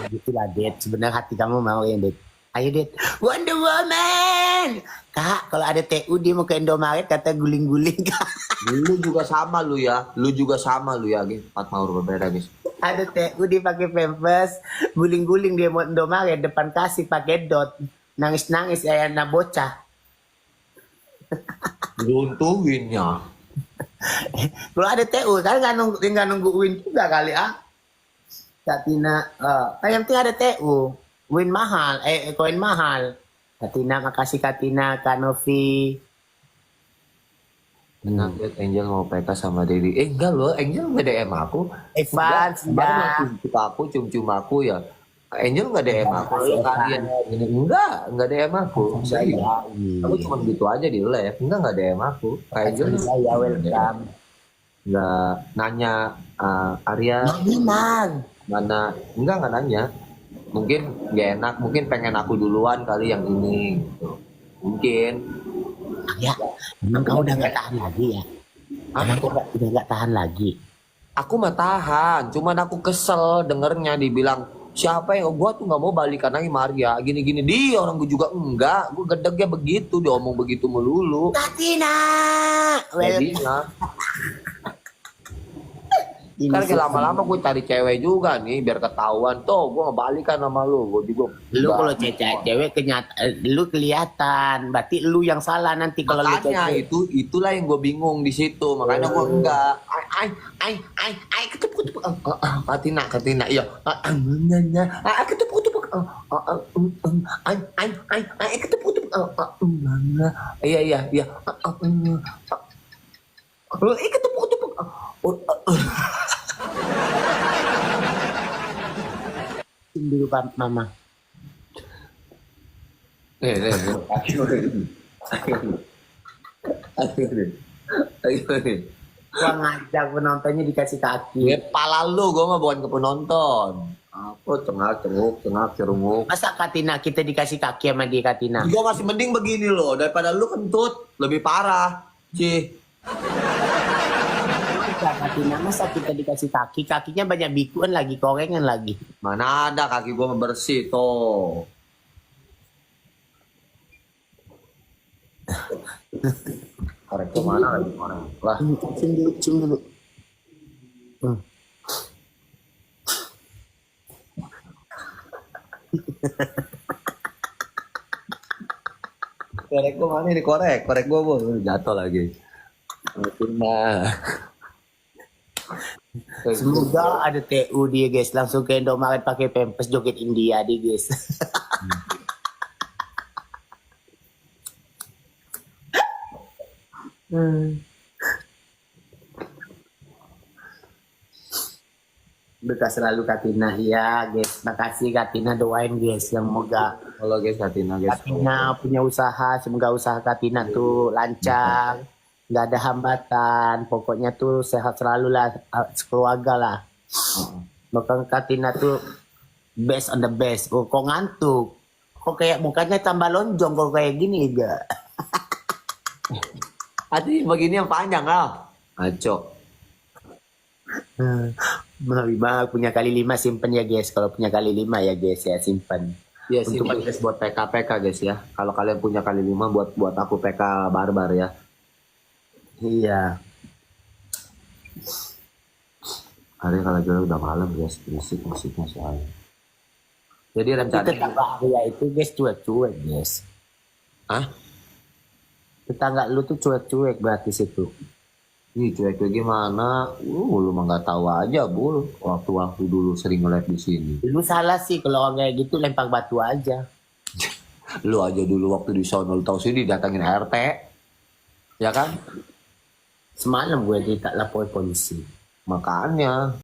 Gitulah, Det. Sebenarnya hati kamu mau ya, Det. Ayo, Det. Wonder Woman. Kak, kalau ada TU dia mau ke Indomaret kata guling-guling, Kak. Lu juga sama lu ya, guys. 4 maur berbeda guys. Ada TU dia pakai pempes, guling-guling dia mau Indomaret depan kasih pakai dot. Nangis-nangis kayak anak bocah. Diuntunginnya. Kalau ada TU kan nggak nunggu win juga kali Kak Tina, yang penting ada TU, win mahal, koin mahal. Kak Tina, makasih Kak Tina, Kak Novi. Lihat Angel mau PK sama Dedi. Enggak loh, Angel nggak DM aku. Evan, Baru aku cium aku ya. Angel nggak DM aku. Kalian ini enggak DM aku. Saya. Aku cuma gitu aja di live. Enggak DM aku. Angel saya welcome. Nggak nanya Arya mana, enggak nanya. Mungkin nggak enak, mungkin pengen aku duluan kali yang ini gitu. Mungkin Ya, memang kau udah nggak tahan lagi ya? Emang kau udah nggak tahan lagi? aku mah tahan, cuman aku kesel dengernya dibilang siapa yang gua tuh nggak mau balikan lagi Maria gini-gini. Dia orang gue juga enggak, gue gedegnya begitu, diomong begitu melulu. Katina, Jadinya kan kayak lama-lama gue cari cewek juga nih biar ketahuan tuh gue ngebalikan sama lu. Gue juga lu kalau cewek lu kelihatan, berarti lu yang salah nanti kalau lu makanya itulah yang gue bingung di situ, makanya gue enggak. Ketup Katina iya ketup iya ketup dulu Pak Mama. Ayo. Gua ngajak penontonnya dikasih kaki. Ya pala lu, gue mah bukan ke penonton. Apa cengak-cerunguk. Masa Katina kita dikasih kaki sama dia Katina? Gue masih mending begini loh daripada lu kentut, lebih parah. Cih. Katina, masa kita dikasih kaki, kakinya banyak bikuan lagi, korengan lagi. Mana ada kaki gue bersih tuh. Korek kemana lagi korek? Lah. Cium dulu. Korek gue mana ini korek? Korek gue jatuh lagi. Nah. Semoga ada TU dia guys, langsung ke Indomaret pakai pampers joget India dia guys. Berkah selalu Katina ya guys. Makasih Katina, doain guys, semoga Halo guys, Katina guys. Katina punya usaha, semoga usaha Katina tuh lancar, nggak ada hambatan, pokoknya tuh sehat selalu lah, sekeluarga lah. Semoga Katina tuh best on the best. Oh, kok ngantuk? Kok kayak mukanya tambah lonjong kok kayak gini juga. Hati begini yang panjang lah. Aco. Bang punya kali 5 simpen ya guys. Kalau punya kali 5 ya guys ya simpen. Ya Untuk simpan guys buat PK guys ya. Kalau kalian punya kali 5 buat aku PK barbar ya. Iya. Hari kalau jual udah malam guys, musiknya soalnya. Jadi Kita rencananya tetangga ya itu guys cuek-cuek guys. ah, Tetangga lu tuh cuek-cuek berarti situ. ini cuek gimana? Lu mah nggak tahu aja, Bul. Waktu-waktu dulu sering nge-live di sini. Lu salah sih kalau orang kayak gitu lempar batu aja. Lu aja dulu waktu di sono lu tahu sih didatangin RT. Ya kan? Semalam gue tak lapor polisi. Makanya